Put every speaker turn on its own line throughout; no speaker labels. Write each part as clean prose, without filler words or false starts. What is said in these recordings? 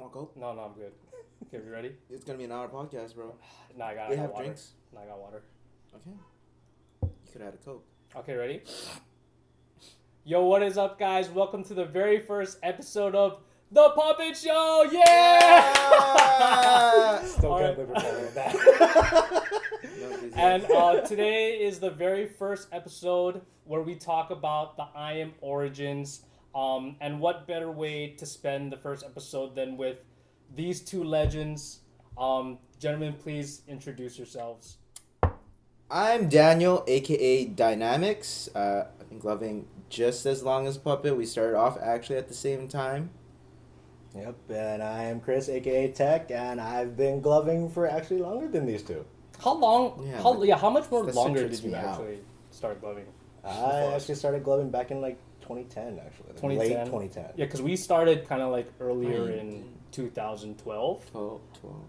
want Coke?
No, I'm good. Okay, we ready?
It's gonna be an hour podcast, bro.
No, I got
They
I got
have
water.
drinks?
No, I got water.
Okay. You could add a Coke.
Okay, ready? Yo, what is up, guys? Welcome to the very first episode of The Puppet Show! Yeah!
Still
All
can't
right.
believe we're calling it that.
And today is the very first episode where we talk about the I Am origins. And what better way to spend the first episode than with these two legends? Gentlemen, please introduce yourselves.
I'm Daniel, aka Dynamics. I've been gloving just as long as Puppet. We started off actually at the same time.
Yep, and I am Chris, aka Tech, and I've been gloving for actually longer than these two.
How long?
Yeah,
How much more
that
longer
trips
did you
me out.
actually start gloving?
I actually started gloving back in like 2010, actually.
2010?
Late 2010.
Yeah, because we started kind of like earlier
Right.
in 2012.
12.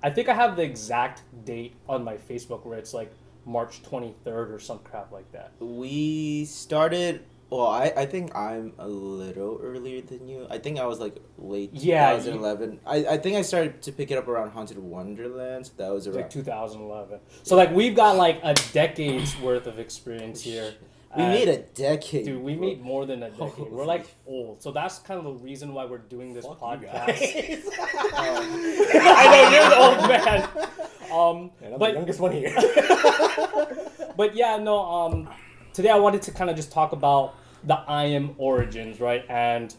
I think I have the exact date on my Facebook where it's like March 23rd or some crap like that.
We started. Well, I think I'm a little earlier than you. I think I was like late
Yeah,
2011. I think I started to pick it up around Haunted Wonderland. So that was
It's
around.
like 2011. So like we've got like a decade's worth of experience here.
We
And,
made a decade.
Dude, we
bro.
made more than a decade. We're
Holy
like old. So that's kind of the reason why we're doing this
Fuck you
podcast.
guys.
I know you're the old man.
And I'm
But-
the youngest one here.
But yeah, no, today I wanted to kind of just talk about the I Am origins, right? And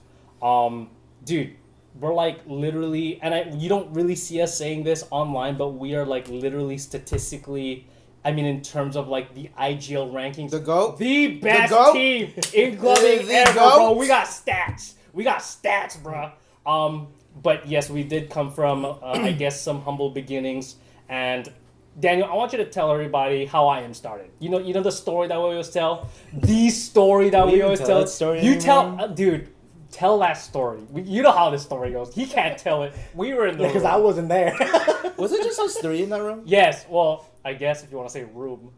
dude, we're like literally, and you don't really see us saying this online, but we are like literally statistically, I mean in terms of like the IGL rankings,
The GOAT?
the best
GOAT?
team in gloving
The
ever,
GOAT?
bro. We got stats, bro. But yes, we did come from I guess some humble beginnings. And Daniel, I want you to tell everybody how I Am started. You know the story that we always tell. The story that
We
we
even
always
tell
tell.
that story
You tell,
anymore?
dude. Tell that story. You know how this story goes. He can't tell it. We were in the
Because
room.
I wasn't there.
Was it just us three in that room?
Yes. Well, I guess if you want to say room.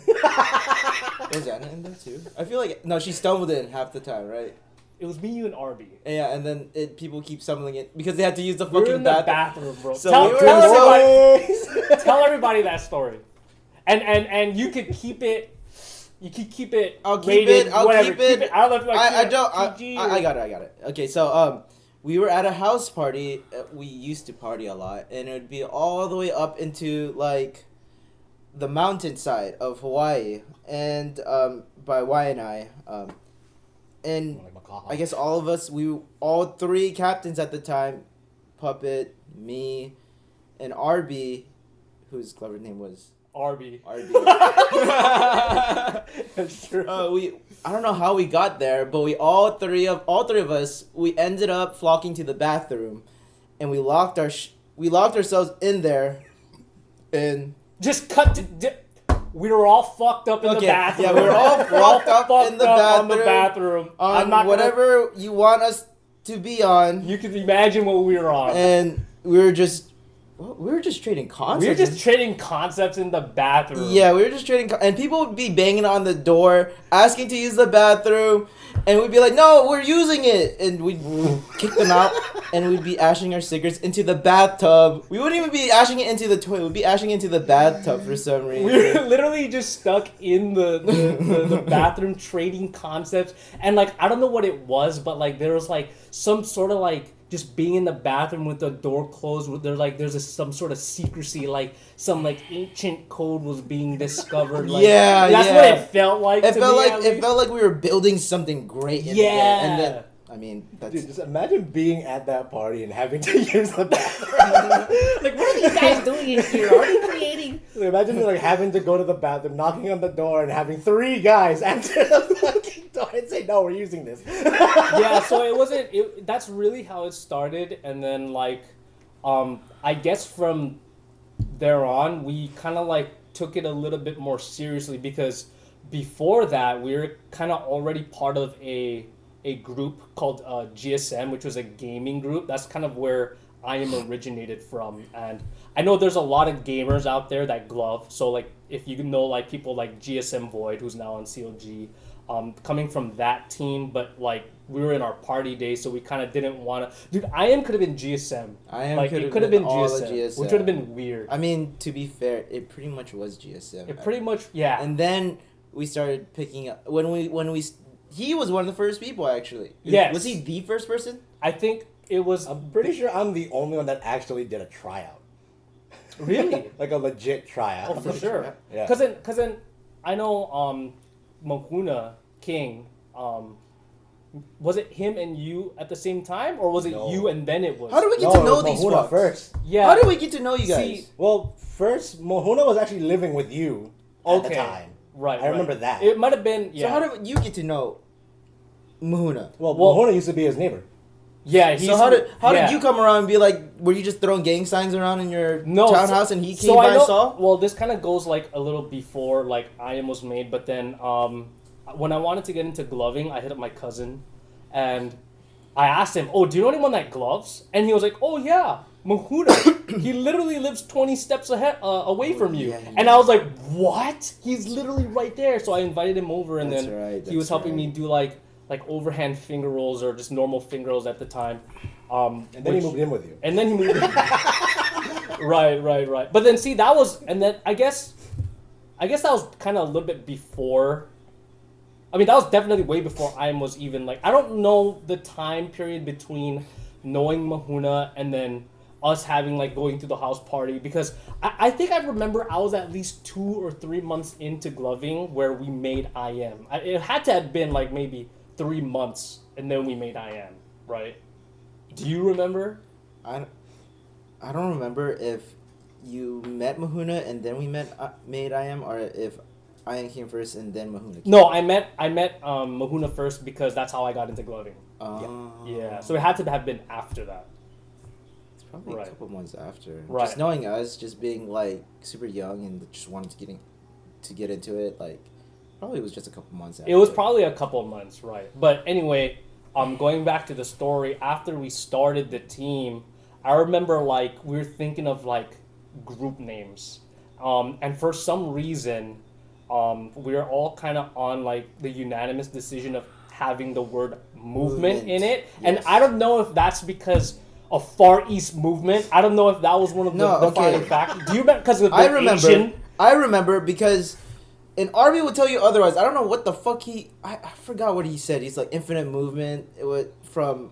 Was Anna in there too? I feel like no, she stumbled in half the time, right?
It was me, you, and Arby.
Yeah, and then people keep stumbling it because they had to use the
We were
fucking
in the
bathroom.
bathroom, bro.
So
tell,
we were
tell
so-
everybody. Tell everybody that story. And you could keep it. You can keep it.
I'll keep
rated,
it. I'll
whatever.
keep it.
I don't know if you want to
I
keep
don't.
it PG
I got it. I got it. Okay, so we were at a house party. We used to party a lot, and it would be all the way up into like the mountainside of Hawaii, and by Waianae, and
Like Makaha.
I guess all of us, all three captains at the time, Puppet, me, and Arby, whose clever name was
Arby.
Arby.
That's true.
I don't know how we got there, but all three of us, we ended up flocking to the bathroom, and we locked ourselves in there, and
Just cut to. We were all fucked up in the
Okay,
bathroom.
yeah, we were all fucked up in the
on the
bathroom,
bathroom. I'm
on
not
whatever you want us to be on,
You can imagine what we were on.
and we were just trading concepts.
We were just trading concepts in the bathroom.
Yeah, we were just trading, and people would be banging on the door, asking to use the bathroom, and we'd be like, "No, we're using it," and we'd kick them out, and we'd be ashing our cigarettes into the bathtub. We wouldn't even be ashing it into the toilet; we'd be ashing into the bathtub for some reason.
We were literally just stuck in the bathroom trading concepts. And, like, I don't know what it was, but, like, there was, like, some sort of, like, just being in the bathroom with the door closed. There's some sort of secrecy, like, some, like, ancient code was being discovered. Like,
Yeah,
That's
yeah.
what it felt like
It
to
felt
me,
like
at
it
least.
felt like we were building something great. In
Yeah.
there. And then I mean that's
Dude, just imagine being at that party and having to use the bathroom.
Like, what are you guys doing here? Are you creating...
Imagine like having to go to the bathroom, knocking on the door, and having three guys answer the fucking door and say, "No, we're using this."
Yeah, so it wasn't. That's really how it started, and then like, I guess from there on, we kind of like took it a little bit more seriously because before that, we were kind of already part of a group called GSM, which was a gaming group. That's kind of where I Am originated from, and I know there's a lot of gamers out there that glove. So like, if you know like people like GSM Void, who's now on COG. coming from that team, but like we were in our party days, so we kind of didn't want to. Dude, I am could have been GSM.
I am
like
could
it
have
could have
been
been
all the
GSM, which
GSM.
would have been weird.
I mean, to be fair, it pretty much was GSM.
It pretty much, yeah.
And then we started picking up when we he was one of the first people actually.
Yes.
Was he the first person?
I think it was
I'm pretty sure I'm the only one that actually did a tryout.
really.
Like a legit tryout.
Oh, for sure.
Yeah.
Cause then, I know Mahuna King. Was it him and you at the same time, or was it
No.
you and then it was?
How do we get
No,
to
it
know
was
these
Mahuna
fucks?
first.
Yeah.
How do we get to know you guys?
See,
Well, first, Mohuna was actually living with you at the
Okay.
time.
Right.
I remember
right.
that.
It might have been.
So
Yeah.
how do you get to know Mahuna?
Well,
Well-
Mohuna used to be his neighbor.
Yeah.
So how did
yeah.
you come around and be like? Were you just throwing gang signs around in your
No,
townhouse
so-
and he came
so
by
I
and
know,
saw?
Well, this kind of goes like a little before like I Am was made, but then when I wanted to get into gloving, I hit up my cousin, and I asked him, "Oh, do you know anyone that gloves?" And he was like, "Oh yeah, Mahuna. He literally lives 20 steps ahead away from you."
yeah, he
and I was like, "What? He's literally right there." So I invited him over, and
That's
then
right,
he was
that's
helping me
right.
do like overhand finger rolls or just normal finger rolls at the time.
And then he moved in with you.
And then he moved. Right. But then see that was, and then I guess that was kind of a little bit before. I mean, that was definitely way before I was even like. I don't know the time period between knowing Mahuna and then us having like going to the house party, because I think I remember I was at least 2 or 3 months into gloving where we made I Am. It had to have been like maybe 3 months, and then we made I Am, right? Do you remember?
I don't remember if you met Mahuna and then we made I Am, or if I Am came first and then Mahuna came.
No, I met Mahuna first because that's how I got into gloving. Yeah, so it had to have been after that.
It's probably
Right.
a couple months after.
Right.
Just knowing us, just being like super young and just wanting to get into it, like probably was just a couple months after.
It was probably a couple of months, right? But anyway, going back to the story, after we started the team, I remember like we were thinking of like group names, and for some reason, we were all kind of on like the unanimous decision of having the word movement in it, and
Yes.
I don't know if that's because of Far East movement. I don't know if that was one of the
No,
defining
okay.
factors. Do you remember because of the
I remember.
Asian?
I remember because, and Arby would tell you otherwise. I don't know what the fuck I forgot what he said. He's like infinite movement. It was from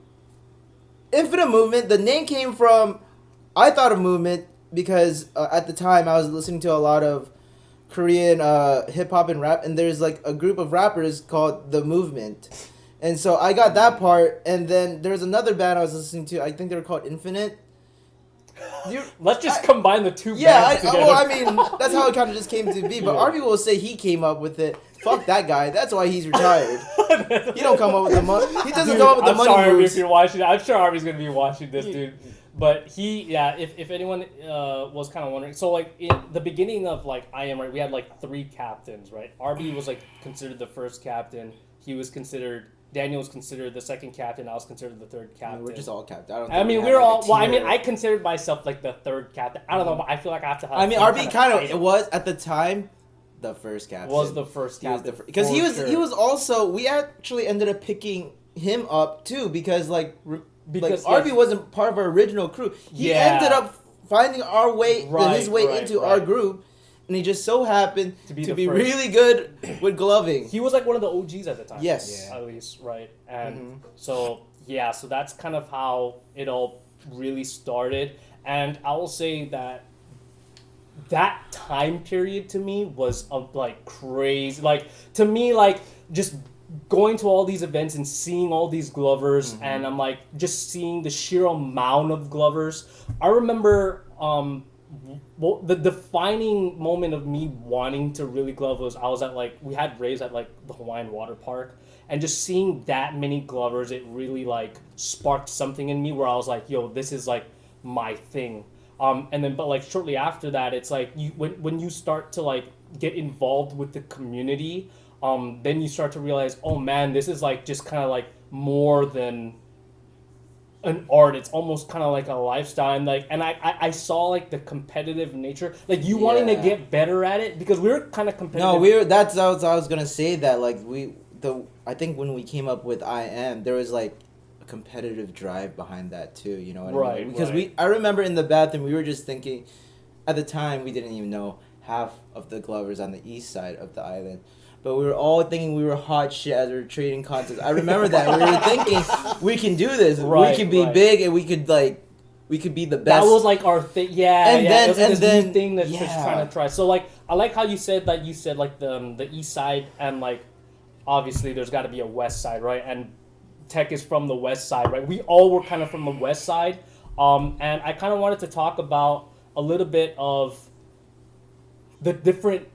infinite movement. The name came from. I thought of movement because at the time I was listening to a lot of Korean hip hop and rap, and there's like a group of rappers called The Movement. And so I got that part, and then there's another band I was listening to. I think they were called Infinite.
Let's just combine the two
Yeah,
bands together.
well, I mean, that's how it kind of just came to be. But
Yeah.
Arby will say he came up with it. Fuck that guy. That's why he's retired. He don't come up with the money. He doesn't
Dude,
come up with the
I'm
money
sorry Arby,
moves.
if you're watching. I'm sure Arby's gonna be watching this, dude. But if anyone was kind of wondering, so like in the beginning of like I Am, right, we had like 3 captains, right? Arby was like considered the first captain. Daniel was considered the second captain. I was considered the third
I
captain.
mean, we're just all capped. I don't.
I
think
mean,
we
we were
have,
all.
like, a
Well, I mean,
tier.
I considered myself like the third captain. I don't know, but I feel like I have to have.
I mean,
some
Arby kind of
title.
it was at the time, the first captain.
Was the first
He was
captain
the because
for
he was
sure.
he was also we actually ended up picking him up too because
Because,
Arby
yeah.
wasn't part of our original crew. He
Yeah.
ended up finding our way
Right,
his way
right,
into our
right.
group, and he just so happened
To
to
be
be,
the first.
really good with gloving.
He was like one of the OGs at the time.
Yes.
At least, right? And
Mhm.
so that's kind of how it all really started. And I will say that time period to me was like crazy. Like to me, like just going to all these events and seeing all these glovers, and I'm like just seeing the sheer amount of glovers. I remember well, the defining moment of me wanting to really glove was I was at like we had raves at like the Hawaiian Water Park, and just seeing that many glovers, it really like sparked something in me where I was like, yo, this is like my thing. And then but like shortly after that, it's like you when you start to like get involved with the community, then you start to realize, oh man, this is like just kind of like more than an art. It's almost kind of like a lifestyle, and like I saw like the competitive nature, like you wanting to
Yeah.
get better at it, because we were kind of competitive.
No, that's what I was gonna say, that like I think when we came up with I Am, there was like a competitive drive behind that too. You know what I
Right,
mean? Because
right.
I remember in the bathroom we were just thinking, at the time we didn't even know half of the Glovers on the east side of the island. But we were all thinking we were hot shit as we were trading contests. I remember that we were thinking we can do this.
Right,
we could be
right.
big and we could be the best.
That was like our thing. Yeah,
And
yeah.
then-
it was like
and
this
then-
new thing that's just
yeah.
trying to try. So like, I like how you said that. You said like the east side and like, obviously there's got to be a west side, right? And Tech is from the west side, right? We all were kind of from the west side, and I kind of wanted to talk about a little bit of the different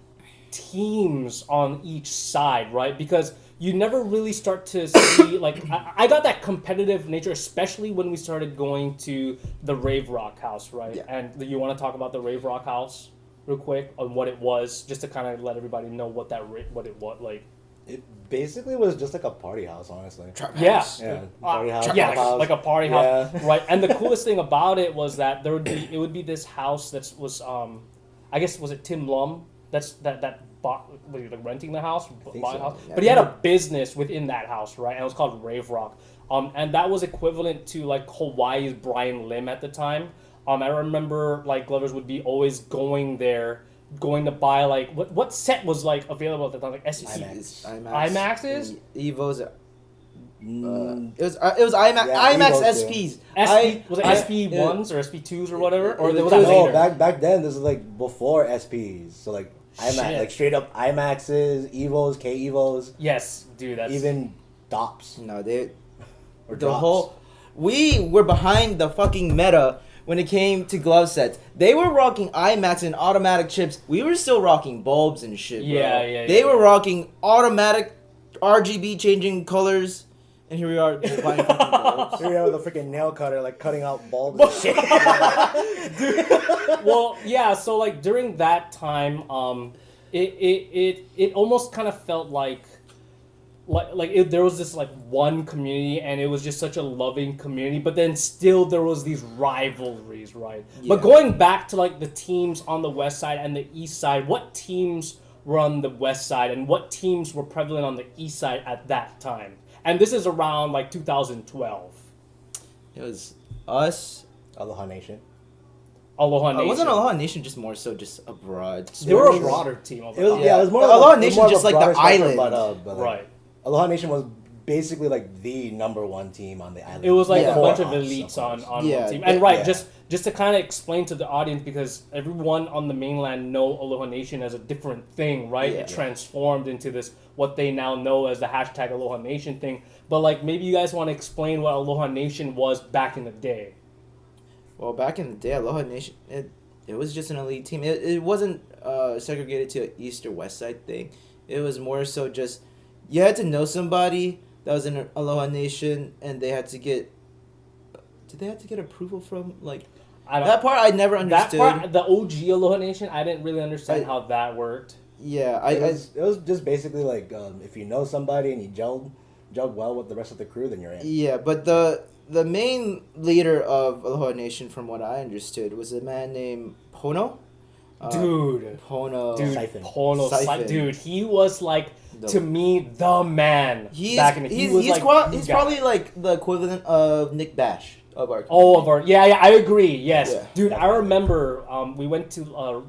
teams on each side, right? Because you never really start to see like I got that competitive nature, especially when we started going to the Rave Rock House, right?
Yeah.
And you want to talk about the Rave Rock House real quick on what it was, just to kind of let everybody know what it was like.
It basically was just like a party house, honestly.
Trap
Yeah.
house.
Yeah, party house.
Yeah,
trap
like,
house.
like a party house,
Yeah.
right? And the coolest thing about it was that it would be this house that was I guess was it Tim Lum that bought was he like renting the house,
think
buying
so,
house,
yeah.
but he had a business within that house, right? And it was called Rave Rock, and that was equivalent to like Hawaii's Brian Lim at the time. I remember like Glovers would be always going there, going to buy like what set was like available at the time, like
IMAX.
IMAXs?
Evos.
Mm,
It was IMAX.
Yeah,
IMAX
Evos, yeah.
SPs.
Was it SP ones or SP twos or whatever, or
it
was
was-
that
no,
later?
back then this was like before SPs, so like IMAX,
Shit.
like straight up IMAXs, Evos, K Evos,
Yes, dude, that's
even DOPs
No, they
or
the
drops.
whole. We were behind the fucking meta when it came to glove sets. They were rocking IMAX and automatic chips. We were still rocking bulbs and shit. Bro.
Yeah, yeah,
They
yeah,
were
yeah.
rocking automatic RGB changing colors, and here we are just buying fucking bulbs.
Here we are with a freaking nail cutter, like cutting out bulbs and shit.
Well, yeah. So like during that time, it almost kind of felt like there was this like one community, and it was just such a loving community. But then still there was these rivalries, right?
Yeah.
But going back to like the teams on the west side and the east side, what teams were on the west side, and what teams were prevalent on the east side at that time? And this is around like 2012.
It was us.
Aloha Nation.
Aloha Nation.
It wasn't Aloha Nation, just more so just abroad.
They were a
It was-
broader team. Of
It was,
the
yeah, it was more
Aloha
of a, it was
Nation
more of a
just like the
broader spectrum,
island.
but, like,
right.
Aloha Nation was basically like the number one team on the island.
It was like
Yeah.
a bunch of
Before us,
elites on
course.
one
Yeah,
team.
yeah,
And right,
yeah.
just to kind of explain to the audience, because everyone on the mainland know Aloha Nation as a different thing, right?
Yeah.
It transformed into this what they now know as the hashtag Aloha Nation thing. But like maybe you guys want to explain what Aloha Nation was back in the day.
Well, back in the day, Aloha Nation, it was just an elite team. It wasn't segregated to an east or west side thing. It was more so just you had to know somebody that was in Aloha Nation, and they had to get. Did they have to get approval from like
I don't,
that part? I never
that
understood.
part, the OG Aloha Nation, I didn't really understand
I-
how that worked.
Yeah,
It was just basically like if you know somebody and you gelled well with the rest of the crew, then you're in.
Yeah, but the main leader of Aloha Nation, from what I understood, was a man named Pono.
Dude.
Pono.
Dude,
Siphon.
Pono,
Siphon.
dude, he was like,
The-
to me, the man.
He's
back in the, he was
he's,
like,
qua-
the
he's
guy.
probably like the equivalent of Nick Bash of our.
Oh, of our, yeah, I agree. Yes,
Yeah.
dude, I remember we went to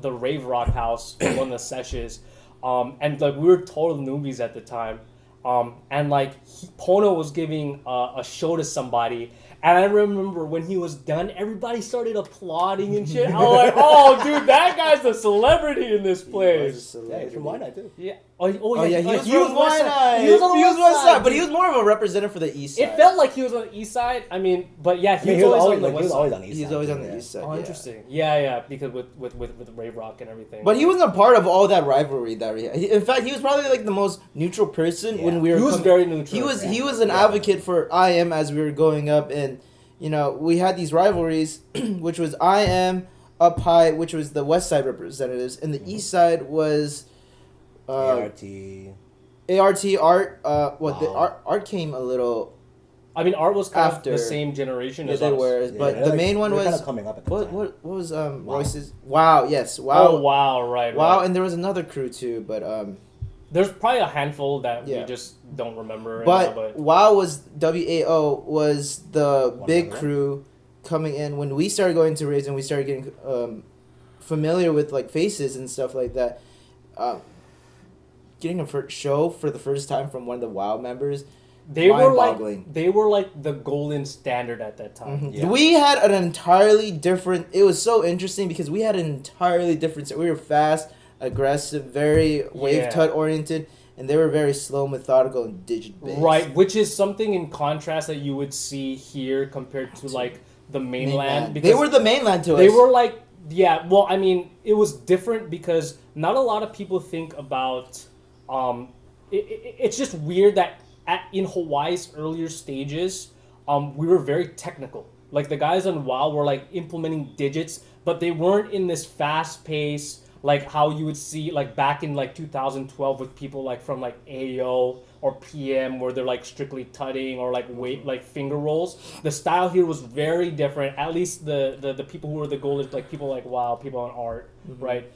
the Rave Rock House for one of the sessions, and like we were total newbies at the time, and like Pono was giving a show to somebody, and I remember when he was done, everybody started applauding and shit. I was like, oh, dude, that guy's a celebrity in this
He was a
place.
Yeah, he's
celebrity.
from Wyandotte too.
Yeah.
Oh yeah, he was
West
West
Side. He was on the West Side,
but he was more of a representative for the East Side.
It felt like he was on the east side. I mean, but yeah,
I
he
mean,
was always on the
like, he
west
was
side.
always on the east
He's
side.
always
too,
on the
yeah.
East Side.
Oh,
yeah.
interesting. Yeah, because with Rave Rock and everything.
But he wasn't a part of all that rivalry that we had. In fact, he was probably like the most neutral person
Yeah.
when we were.
He was
coming-
very neutral.
He was an
Yeah.
advocate for IM as we were going up, and you know we had these rivalries, which was IM up high, which was the West Side representatives, and the East Side was.
ART.
Art. What the
Wow.
art came a little.
I mean, Art was kind
After.
of the same generation
Yeah,
as
they
us.
were,
Yeah,
but
they're
the
like-
main one
they're
was
kind of coming up at the time.
what was
Wow.
Royce's? Wow, yes, wow.
Oh wow, right.
Wow,
right.
and there was another crew too, but
There's probably a handful that
Yeah.
we just don't remember.
But,
Right now,
WoW was WAO was the big
another?
crew coming in when we started going to raids and we started getting familiar with like faces and stuff like that. Getting a show for the first time from one of the WoW members.
they were
mind-boggling.
like the golden standard at that time.
Mhm.
Yeah.
We had an entirely different. It was so interesting because we had an entirely different. We were fast, aggressive, very wave
Yeah.
tut oriented, and they were very slow, methodical, and digit based.
Right, which is something in contrast that you would see here compared to like the mainland.
They were the mainland to us.
They were like, yeah, well, I mean, it was different because not a lot of people think about. It's just weird that in Hawaii's earlier stages, we were very technical. Like the guys on WoW were like implementing digits, but they weren't in this fast pace like how you would see like back in like 2012 with people like from like AO or PM where they're like strictly tutting or like weight like finger rolls. The style here was very different. At least the people who were the goalies, like people like WoW, people on art, right?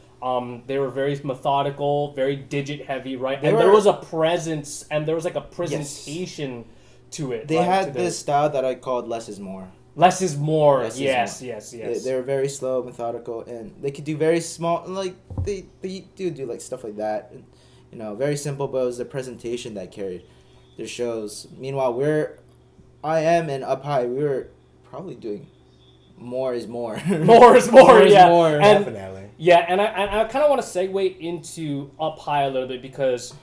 They were very methodical, very digit heavy, right?
They
And there
were-
was a presence and there was like a presentation to it.
They
right?
had
To the-
this style that I called less is more.
less is more.
Less is
yes,
more.
yes,
They,
yes.
they were very slow, methodical, and they could do very small. Like they do like stuff like that. And, you know, very simple, but it was the presentation that carried their shows. Meanwhile, I am and Up High. We were probably doing more is more.
More is more,
is
yeah.
more.
And-
Definitely.
Yeah, and I kind of want to segue into Up High a little bit because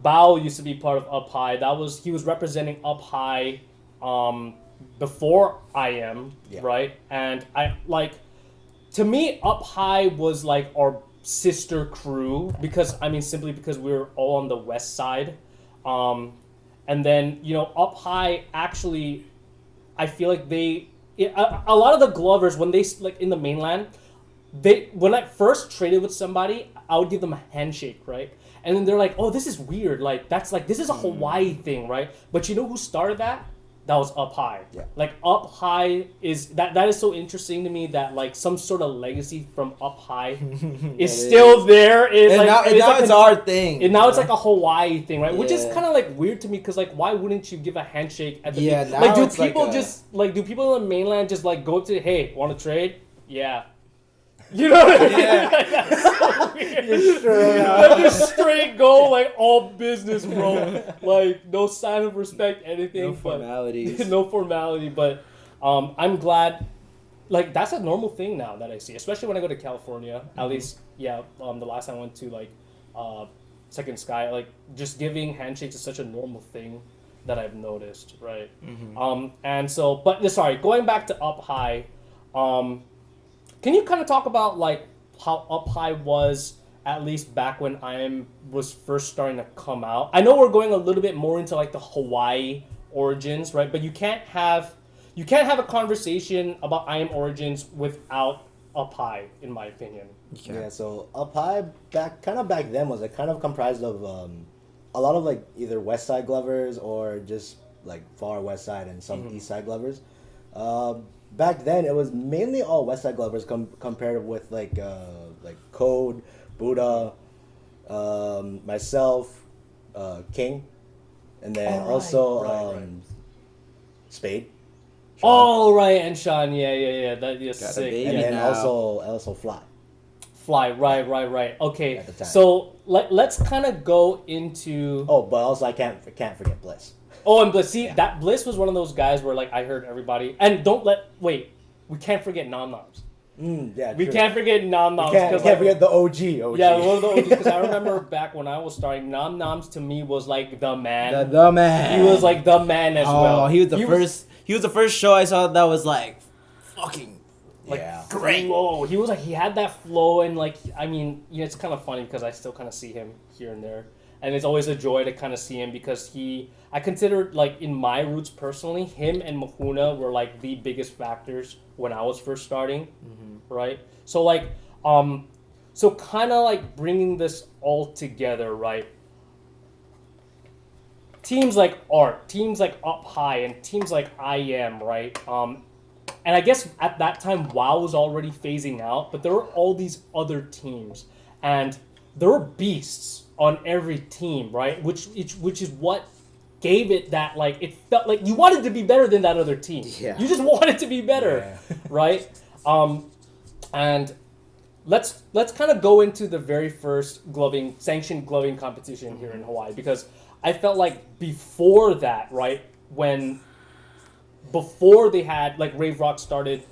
Bao used to be part of Up High. He was representing Up High before I am,
Yeah.
right? And to me, Up High was like our sister crew simply because we were all on the west side. And then, Up High actually, I feel like a lot of the Glovers, when they, like in the mainland, when I first traded with somebody, I would give them a handshake, right? And then they're like, "Oh, this is weird. Like this is a Hawaii thing, right?" But you know who started that? That was Up High.
Yeah.
Like Up High is that is so interesting to me that like some sort of legacy from Up High is still there.
And now it's our thing.
And now it's like a Hawaii thing, right? Which is
Yeah.
kind of like weird to me because like why wouldn't you give a handshake at the
Yeah,
beginning?
now
Like do
it's like
people
a-
do people in the mainland just like go to, hey, want to trade? Yeah. You know what I mean?
Yeah.
Like, that's so weird.
Straight
Like, just straight go, like all business, bro. Like no sign of respect, anything.
No
but-
formalities.
no formality, but I'm glad. Like that's a normal thing now that I see, especially when I go to California. At least, yeah. The last time I went to like Second Sky, like just giving handshakes is such a normal thing that I've noticed, right? And so, but sorry, going back to Up High, can you kind of talk about like how Up High was at least back when was first starting to come out? I know we're going a little bit more into like the Hawaii origins, right? But you can't have a conversation about I Am Origins without Up High, in my opinion.
Yeah, so Up High back then was like kind of comprised of a lot of like either West Side Glovers or just like far West Side and some East Side Glovers. Back then it was mainly all West Side Glovers compared with like Code, Buddha, myself, King, and then
Oh,
also
right.
Spade.
Oh right, and Sean, yeah, that is
Got a
sick.
baby.
And then
now.
also Fly.
Fly, right. Okay,
At the time.
so let's kind of go into.
Oh, but also I can't forget Bliss.
Oh, and Bliss. See,
Yeah.
that Bliss was one of those guys where like I heard everybody, and we can't forget Nom Noms.
Yeah,
We
true.
can't forget Nom Noms.
Can't forget the OG.
Yeah, one of the OGs, because I remember back when I was starting, Nom Noms to me was like the man.
the man.
He was like the man as well.
Oh, he was the first show I saw that was like fucking
like
Yeah.
great. Flow. He was like he had that flow, and like I mean, it's kind of funny because I still kind of see him here and there, and it's always a joy to kind of see him because I consider like in my roots personally, him and Mahuna were like the biggest factors when I was first starting, right? So like so kind of like bringing this all together, right? Teams like Art, teams like Up High, and teams like I Am, right? And I guess at that time, WoW was already phasing out, but there were all these other teams. And there were beasts on every team, right? Which is what gave it that, like, it felt like you wanted to be better than that other team.
Yeah.
You just wanted to be better,
Yeah.
right? And let's kind of go into the very first sanctioned gloving competition here in Hawaii, because I felt like before that, right, before they had, like, Rave Rock started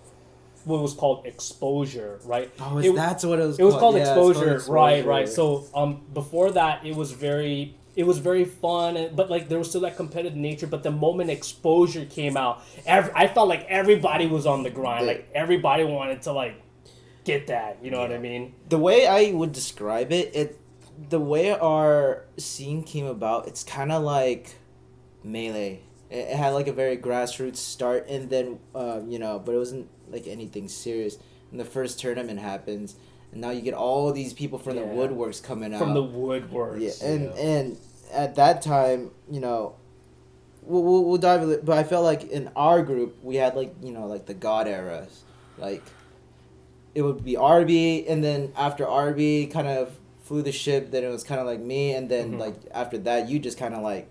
what was called Exposure, right?
Oh, that's what it was.
It was called
Yeah, it's
Exposure, right?
Exposure.
So before that, it was very fun, but like there was still that competitive nature. But the moment Exposure came out, I felt like everybody was on the grind. Like everybody wanted to like get that. You know what I mean?
The way I would describe it, the way our scene came about, it's kind of like Melee. It had like a very grassroots start, and then but it wasn't like anything serious. And the first tournament happens, and now you get all these people from the woodworks coming out.
From the woodworks.
Yeah, and at that time, we'll dive a little, but I felt like in our group we had like the God eras, like it would be RB, and then after RB kind of flew the ship, then it was kind of like me, and then like after that you just kind of like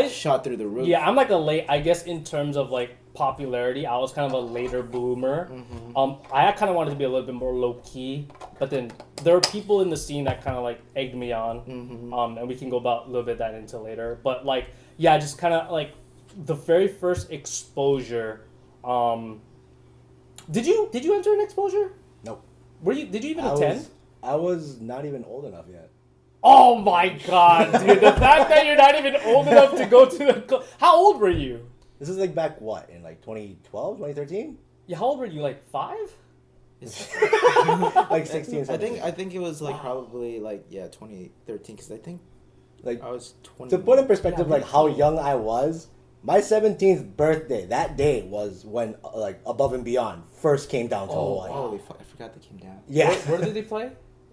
shot through the roof.
Yeah, I'm like I guess in terms of like popularity, I was kind of a later bloomer. I kind of wanted to be a little bit more low key, but then there are people in the scene that kind of like egged me on. And we can go about a little bit that into later. But like, yeah, just kind of like the very first Exposure. Did you enter an Exposure?
Nope.
Did you even attend?
I was not even old enough yet.
Oh my god, dude! The fact that you're not even old enough to go to the. How old were you?
This is like back what, in like 2012, 2013?
Yeah, how old were you? Like 5?
Like 16,
I
17.
think it was like probably like 2013, because I think
Like,
I was 20.
to put in perspective,
Yeah,
like how young I was, my 17th birthday, that day was when like Above and Beyond first came down to Hawaii.
Holy fuck! I forgot they came down.
Yeah.
Where did they play?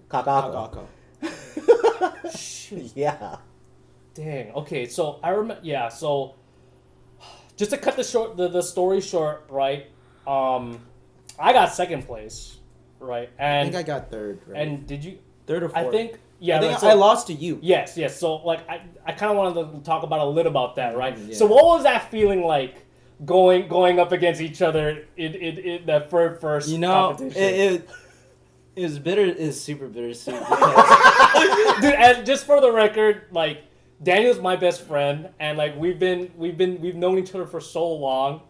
Kakako.
Shoot.
Yeah.
Dang. Okay, so I remember. Yeah. So, just to cut the story short, right? I got second place, right?
I
And
think I got third. Right?
and did you?
third or fourth.
I think. Yeah.
I think
like, so-
I lost to you.
Yes. Yes. So like I kind of wanted to talk about a little about that, right?
Yeah.
So what was that feeling like? Going up against each other in that first competition?
It was bitter. It's super bittersweet because
Dude, and just for the record, like Daniel's my best friend, and like we've known each other for so long,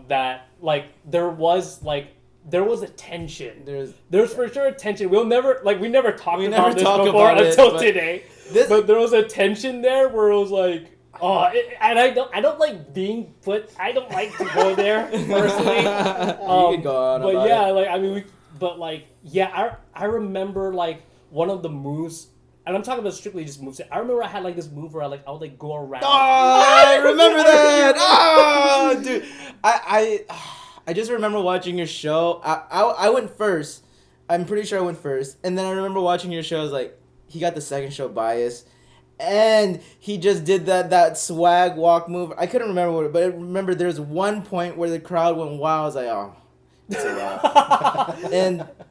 that like there was a tension. There's for sure a tension. We never talked about
never
this
talk
before
about it,
until
but
today. But there was a tension there where it was like, and I don't like being put. I don't like to go there personally.
You can go on
But
about
yeah,
it.
like I mean, I remember like one of the moves, and I'm talking about strictly just moves. I remember I had like this move where I would like go around.
Oh, I remember that. Oh, dude, I just remember watching your show. I went first. I'm pretty sure I went first, and then I remember watching your show. I was like, he got the second show bias. And he just did that swag walk move. I couldn't remember what, but I remember there was one point where the crowd went wild. I was like, oh, it's a wrap.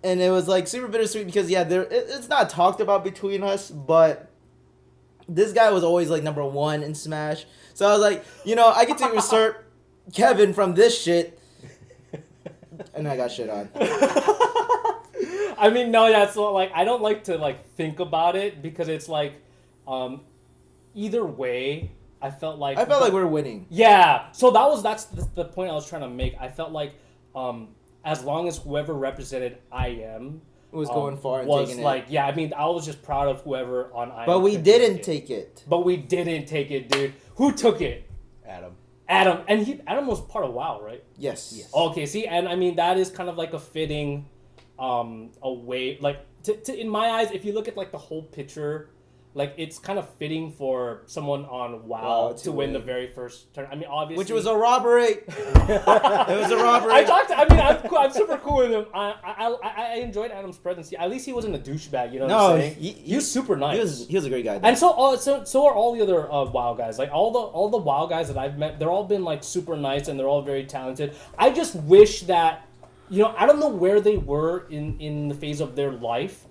and it was like super bittersweet because it's not talked about between us, but this guy was always like number one in Smash. So I was like, I get to usurp Kevin from this shit, and I got shit on.
I mean, no, yeah. So like, I don't like to like think about it because it's like. Either way, I felt like
we're winning.
Yeah, so that's the point I was trying to make. I felt like as long as whoever represented IM
Was going far and
was
taking
like,
it.
yeah, I mean, I was just proud of whoever on IM.
But we
could
didn't take it.
But we didn't take it, dude. Who took it?
Adam.
Adam, and Adam was part of WoW, right?
Yes.
Okay, see, and I mean that is kind of like a fitting, a way like to in my eyes, if you look at like the whole picture. Like, it's kind of fitting for someone on WoW to win the very first turn. I mean, obviously...
Which was a robbery. It was a robbery.
I'm super cool with him. I enjoyed Adam's presence. At least he wasn't a douchebag, you know what I'm saying? He was super nice.
He was a great guy. Though.
And so are all the other WoW guys. Like, all the WoW guys that I've met, they're all been, like, super nice and they're all very talented. I just wish that, I don't know where they were in the phase of their life,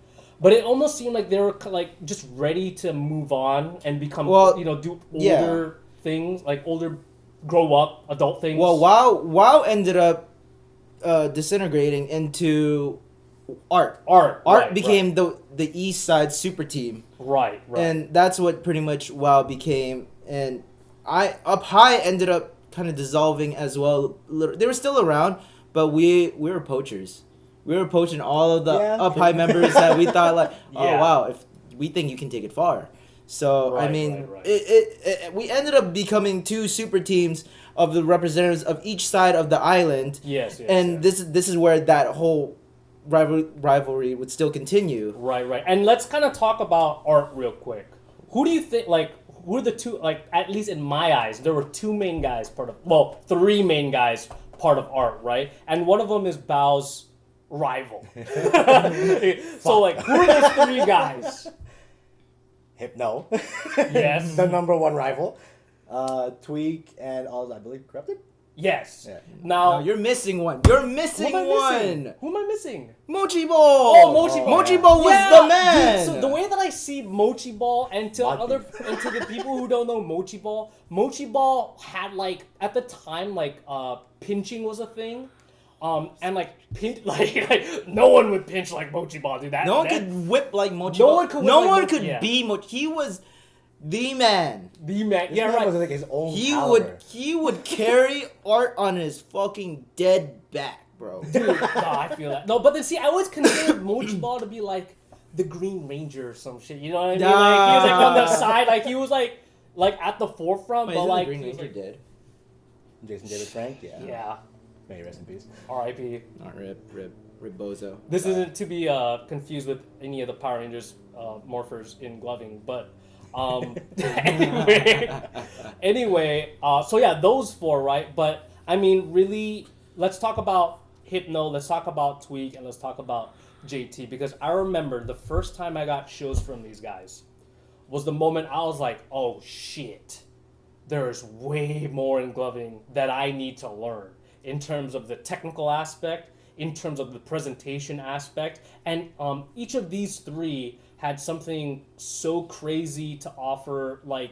but it almost seemed like they were like just ready to move on and become,
Well,
do
yeah.
older things, like older, grow up, adult things.
Well, WoW ended up disintegrating into Art.
Art right,
became the East Side super team,
right,
and that's what pretty much WoW became. And Up High ended up kind of dissolving as well. They were still around, but we were poachers. We were poaching all of the Up High members that we thought like, oh
Yeah.
wow, if we think you can take it far. So I
Right,
mean,
right.
we ended up becoming two super teams of the representatives of each side of the island.
Yes,
And
yes.
this is where that whole rivalry would still continue.
Right. And let's kind of talk about Art real quick. Who do you think, like, who are the two, like, at least in my eyes, there were two main guys three main guys part of Art, right? And one of them is Bao's rival. So, like, who are those three guys?
Hypno.
Yes.
The number one rival. Tweak and all, I believe, Corrupted?
Yes.
Yeah.
Now,
You're missing one. You're missing
who am I
one.
missing? Who am I missing?
Mochi Ball.
Oh, Mochi Ball.
Mochi Ball was
Yeah,
the man.
Dude, so the way that I see Mochi Ball, and to
Monty.
the people who don't know Mochi Ball had like at the time like pinching was a thing, and like like no one would pinch like Mochi Ball, dude.
No one could whip like Mochi
No
Ball.
one could whip
No
like
one
Mochi-
could
yeah.
be Mochi. He was the man.
the man.
This
Yeah,
man
right.
was like his own
He
caliber.
would carry Art on his fucking dead back, bro.
Dude, no, I feel that. No, but then see, I always considered Mochi Ball to be like the Green Ranger or some shit. You know what I mean? Like he was like on the side, like he was like at the forefront,
Wait,
but
isn't
like
the Green
he was,
Ranger
like,
dead?
Jason David Frank, yeah.
yeah.
May he rest in peace.
R.I.P.
Not rip Bozo.
This isn't to be confused with any of the Power Rangers morphers in gloving, but anyway, so yeah, those four, right? But I mean, really, let's talk about Hypno, let's talk about Tweak, and let's talk about JT, because I remember the first time I got shows from these guys was the moment I was like, oh shit, there's way more in gloving that I need to learn in terms of the technical aspect, in terms of the presentation aspect, and each of these three had something so crazy to offer, like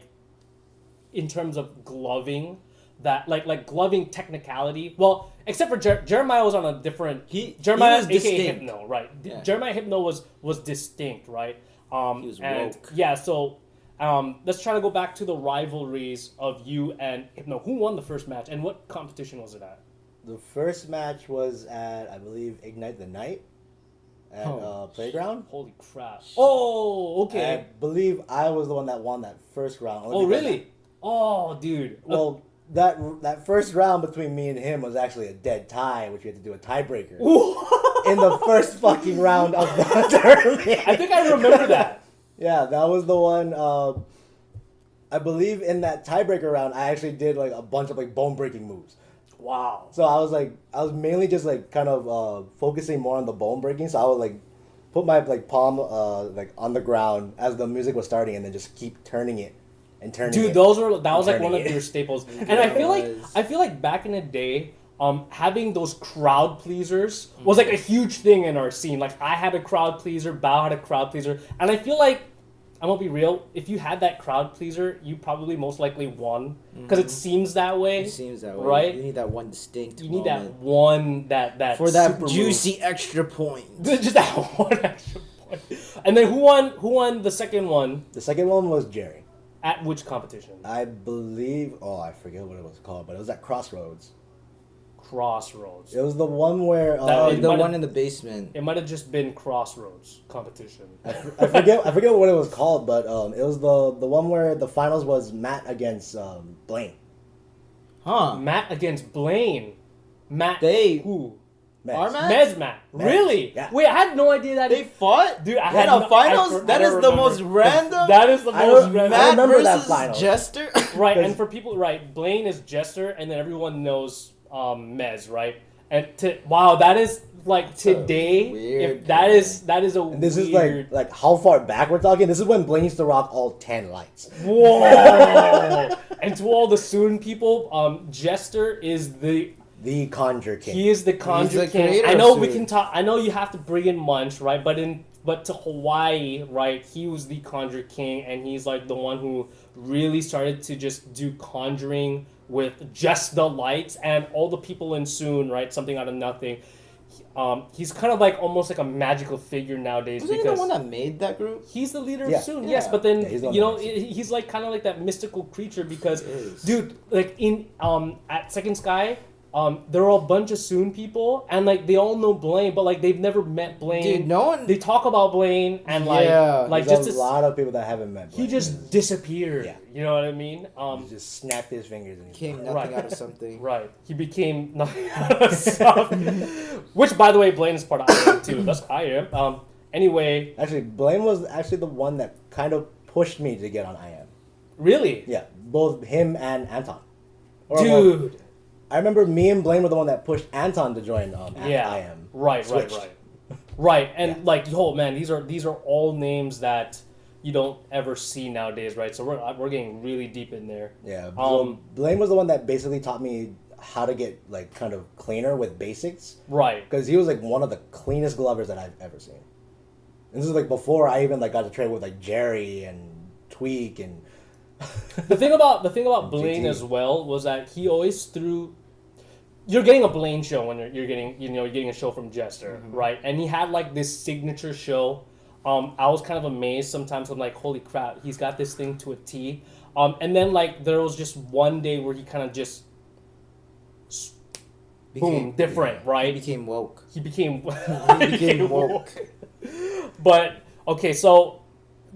in terms of gloving, that like gloving technicality. Well, except for Jeremiah was on a different. Jeremiah
was
aka
distinct.
Hypno, right?
Yeah.
Jeremiah Hypno was distinct, right?
He was
and
woke.
yeah, so let's try to go back to the rivalries of you and Hypno. Who won the first match, and what competition was it at?
The first match was at, I believe, Ignite the Night at Playground.
Holy crap! Oh, okay.
I believe I was the one that won that first round.
Oh, really? Oh, dude.
Well, that first round between me and him was actually a dead tie, which we had to do a tiebreaker in the first fucking round of the tournament.
I think I remember that.
Yeah, that was the one. I believe in that tiebreaker round, I actually did like a bunch of like bone breaking moves.
Wow.
So I was mainly just like kind of focusing more on the bone breaking. So I would like put my like palm like on the ground as the music was starting, and then just keep turning it and turning
Dude,
it.
that was like one of
Turning it.
your staples. And I feel like back in the day, having those crowd pleasers was like a huge thing in our scene. Like I had a crowd pleaser, Bao had a crowd pleaser, and I feel like I'm gonna be real. If you had that crowd pleaser, you probably most likely won because it seems that way.
It seems that way.
Right?
You need that one distinct.
You need
moment
that one that
for that
super
juicy extra point.
move. Just that one extra point. And then who won the second one?
The second one was Jerry.
At which competition?
I believe. Oh, I forget what it was called, but it was at Crossroads.
Crossroads.
It was the one where
Oh,
It
the
might
one
have-
in the basement.
It might have just been Crossroads competition.
I forget what it was called, but it was the one where the finals was Matt against Blaine.
Huh?
Matt against Blaine. Matt.
They-
who?
Mez.
Our Matt?
Mez Matt.
Mez,
Really?
yeah.
Wait, I had no idea that.
They fought?
Dude, I
In
had
a
no-
finals?
I
That
don't
is the
remember.
most random.
That is the
I
most
don't-
random.
Matt
remember that
versus
final.
Jester.
Right, and for people, right, Blaine is Jester, and then everyone knows Mez, right? And wow, that is like today.
weird
If that is a
And this
weird.
is like how far back we're talking. This is when Blaine used to rock all 10 lights.
Whoa! And to all the Soon people, Jester is the
the Conjure King.
He is the Conjure
the
King.
creator
I
of
know we
Soon.
can talk. I know you have to bring in Munch, right? But to Hawaii, right? He was the Conjure King, and he's like the one who really started to just do conjuring with just the lights and all the people in Soon, right? Something out of nothing. He's kind of like almost like a magical figure nowadays
Wasn't he
because
the one that made that group?
he's the leader
Yeah.
of Soon,
Yeah.
yes. But then
Yeah, he's the one
you know
that makes
he's like kind of like that mystical creature because,
He is.
dude, like in at Second Sky, there are a bunch of Soon people and like they all know Blaine, but like they've never met Blaine.
Dude, no one.
They talk about Blaine and like
Yeah.
like
There's
just
a
this,
lot of people that haven't met.
he
Blaine.
just disappeared.
Yeah.
You know what I mean?
He just snapped his fingers and
Came nothing
Right.
out of something.
Right. He became nothing out of stuff. Which, by the way, Blaine is part of I Am too. That's I Am. Anyway,
Actually, Blaine was actually the one that kind of pushed me to get on I Am.
really,
Yeah, both him and Anton. Well,
dude.
I remember me and Blaine were the one that pushed Anton to join
Yeah.
I Am.
Right.
Switched.
Right. And
Yeah.
like, oh man, these are all names that you don't ever see nowadays, right? So we're getting really deep in there.
Yeah.
Um,
Blaine was the one that basically taught me how to get like kind of cleaner with basics
Right.
because he was like one of the cleanest glovers that I've ever seen. And this is like before I even like got to trade with like Jerry and Tweak and
The thing about Blaine
GT.
as well was that he always threw. You're getting a Blaine show when you're getting a show from Jester, right? And he had like this signature show. I was kind of amazed sometimes. I'm like, holy crap, he's got this thing to a T. And then like there was just one day where he kind of just boom different,
He
right?
became woke.
He became
He became woke.
But okay, so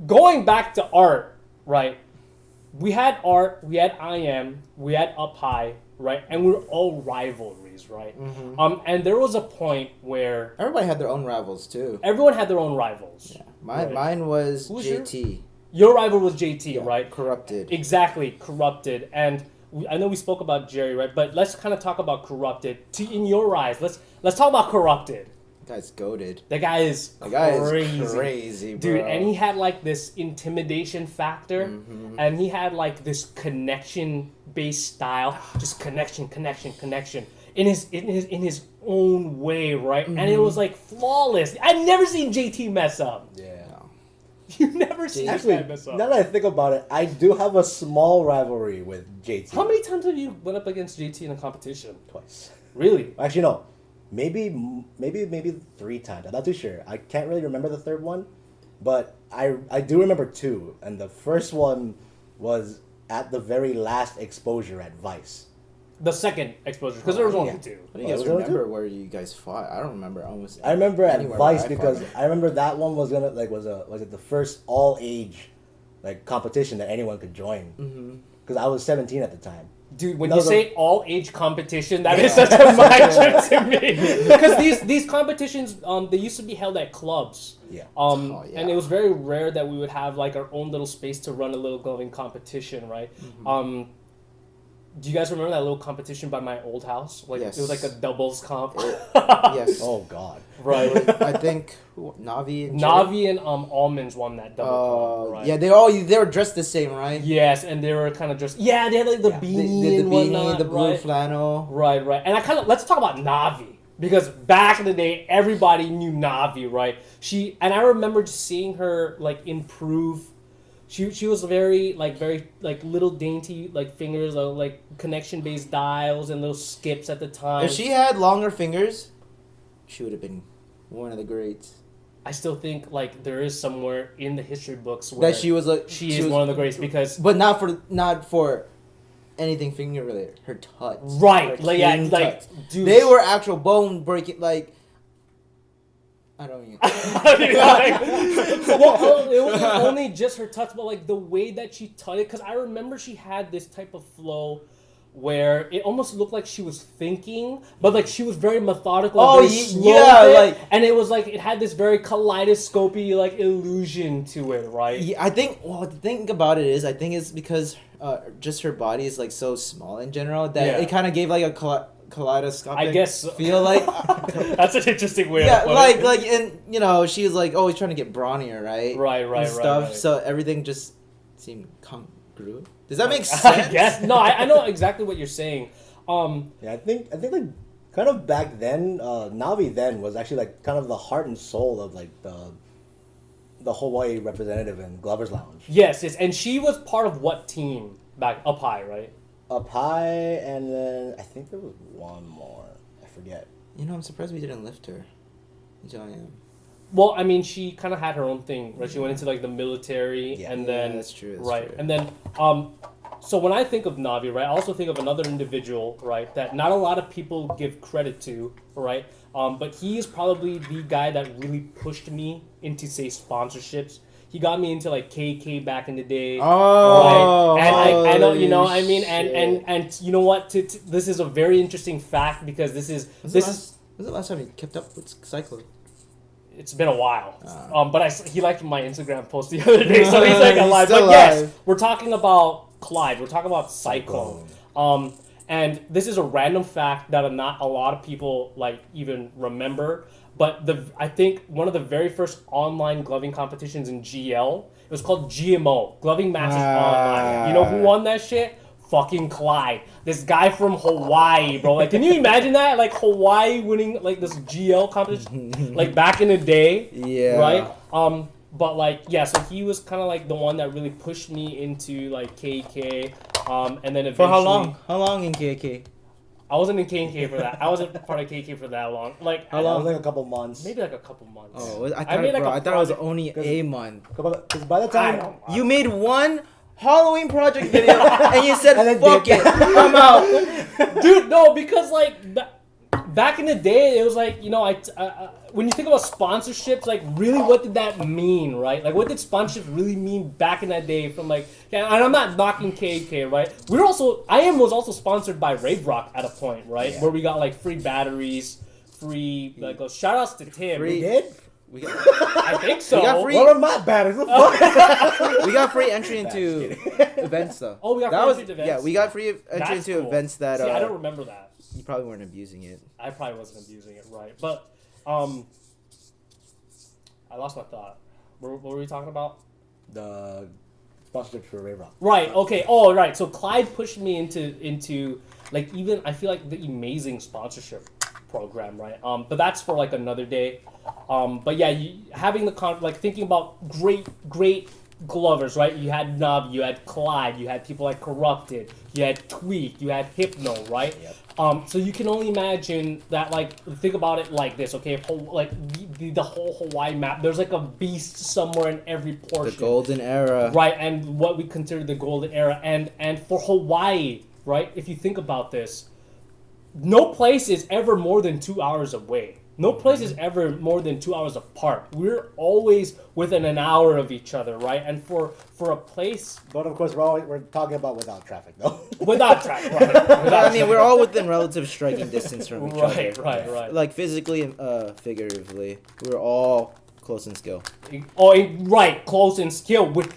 going back to art, right? We had art, we had I Am, we had Up High, right? And we were all rivalries, right? And there was a point where
Everybody had their own rivals too.
everyone had their own rivals.
Yeah.
Right.
Mine was
Who was
JT.
Your rival was JT, right?
Corrupted.
Exactly, Corrupted. And I know we spoke about Jerry, right? But let's kind of talk about Corrupted. In your eyes, let's talk about Corrupted.
Guy's goaded.
The guy is
The guy
crazy.
is crazy, bro.
Dude, and he had like this intimidation factor, and he had like this connection-based style, just connection in his own way, right? And it was like flawless. I've never seen JT mess up.
yeah.
You've never seen this
Actually,
guy mess up.
now that I think about it, I do have a small rivalry with JT.
How many times have you went up against JT in a competition?
Twice.
Really?
Actually, no. Maybe 3 times. I'm not too sure. I can't really remember the third one, but I do remember 2. And the first one was at the very last exposure at Vice.
The second exposure, because there was only
Yeah.
two.
What do you guys
was there
remember
two?
where you guys fought? I don't remember almost.
I remember at
anywhere
Vice
where I
because
fought.
I remember that one was gonna like was it the first all age like competition that anyone could join. Because I was 17 at the time.
Dude, when
That
you
was a-
say all age competition, that is such a mind trip to me. Because these competitions, they used to be held at clubs.
Yeah.
Oh, yeah.
And it was very rare that we would have like our own little space to run a little gloving competition, right? Do you guys remember that little competition by my old house? Like
Yes.
it was like a doubles comp.
Yes.
Oh God.
Right.
I think Navi and
Navi and Almonds won that double comp, right?
Yeah, they were dressed the same, right?
Yes, and they were kind of just they had like the
Yeah.
beanie
the
and
beanie,
whatnot,
the blue
right?
flannel.
Right, right. And let's talk about Navi. Because back in the day, everybody knew Navi, right? And I remember just seeing her like improve. She was very little dainty like fingers, like connection based dials and little skips at the time.
If she had longer fingers, she would have been one of the greats.
I still think like there is somewhere in the history books where
That she was like
she is one of the greats because
but not for anything finger related. Her touch,
right,
her
like yeah,
clean
like
touch.
dude,
They were actual bone breaking. Like I don't even.
well, it wasn't only just her touch, but like the way that she touched it. Because I remember she had this type of flow where it almost looked like she was thinking, but like she was very methodical.
Oh,
very slow
yeah,
with it,
like-
and it was like it had this very kaleidoscopy like illusion to it, right?
Yeah, I think. Well, the thing about it is, I think it's because just her body is like so small in general that
Yeah.
it kind of gave like a kaleidoscopic.
I guess-
feel like.
That's an interesting way.
Yeah,
of putting
like
it.
and she's like always trying to get brawnier, right?
Right,
And stuff.
right.
So everything just seemed congruent. Does that make sense?
I guess no. I know exactly what you're saying.
Yeah, I think like kind of back then, Navi then was actually like kind of the heart and soul of like the Hawaii representative in Glover's Lounge.
Yes, and she was part of what team back up high, right?
Up high, and then I think there was one more. I forget.
You know, I'm surprised we didn't lift her. I am.
Well, I mean, she kind of had her own thing, right? She went into like the military,
Yeah.
and
Yeah,
then
that's true, that's
right,
true.
and then so when I think of Navi, right, I also think of another individual, right, that not a lot of people give credit to, right, but he is probably the guy that really pushed me into say sponsorships. He got me into like KK back in the day.
Oh,
Right. And I know, you know, I mean,
holy
and you know what? This is a very interesting fact because
When's the last time you kept up with cycling?
it's been a while. But he liked my Instagram post the other day, so he's like
He's
alive.
still
But yes,
alive.
we're talking about Clyde. We're talking about Cyclone. And this is a random fact that not a lot of people like even remember. But I think one of the very first online gloving competitions in GL, it was called GMO, Gloving Masters Online. You know who won that shit? Fucking Clyde. This guy from Hawaii, bro. Like, can you imagine that? Like, Hawaii winning, like, this GL competition, like, back in the day.
Yeah.
Right? But, like, yeah, so he was kind of, like, the one that really pushed me into, like, KK. And then eventually...
For how long? How long in KK?
I wasn't in KK for that. I wasn't part of KK for that long. Like,
How long? It was like a couple months.
maybe, like, a couple months.
Oh, I
made, like,
thought
a
it was
project-
only a month.
Because by the
I
time
don't-
You made one Halloween project video and you said,
And then
fuck
did-
it, I'm out.
Dude, no, because like back in the day, it was like, you know, when you think about sponsorships, like really, what did that mean, right? Like, what did sponsorships really mean back in that day? From like, yeah, and I'm not knocking KK, right? Was also sponsored by Rave Rock at a point, right,
Yeah.
where we got like free batteries, free like shout outs to Tim.
Free-
we did,
We got,
I think so.
We got free-
what are my batters? What the fuck?
we got free entry into events though.
Oh, we got
that
free
was,
entry to events?
Yeah, we got free entry
That's
into
cool.
events that
See, I don't remember that.
you probably weren't abusing it.
I probably wasn't abusing it, right? But I lost my thought. What were we talking about?
The sponsorship for Ray Rock.
Right. Okay. Oh, right. So Clyde pushed me into like even I feel like the amazing sponsorship program, right? But that's for like another day. But yeah, having the like thinking about great Glovers, right? You had Navi, you had Clyde, you had people like Corrupted, you had Tweak, you had Hypno, right?
Yep.
So you can only imagine that, like, think about it like this, okay? Like the whole Hawaii map, there's like a beast somewhere in every portion.
The golden era.
Right, and what we consider the golden era. And for Hawaii, right, if you think about this, no place is ever more than 2 hours away. No place is ever more than 2 hours apart. We're always within an hour of each other, right? And for a place
But of course, we're talking about without traffic, though.
without traffic, right? Without
I mean, we're all within relative striking distance from each other.
right.
Like physically and figuratively, we're all close in skill.
Right, close in skill with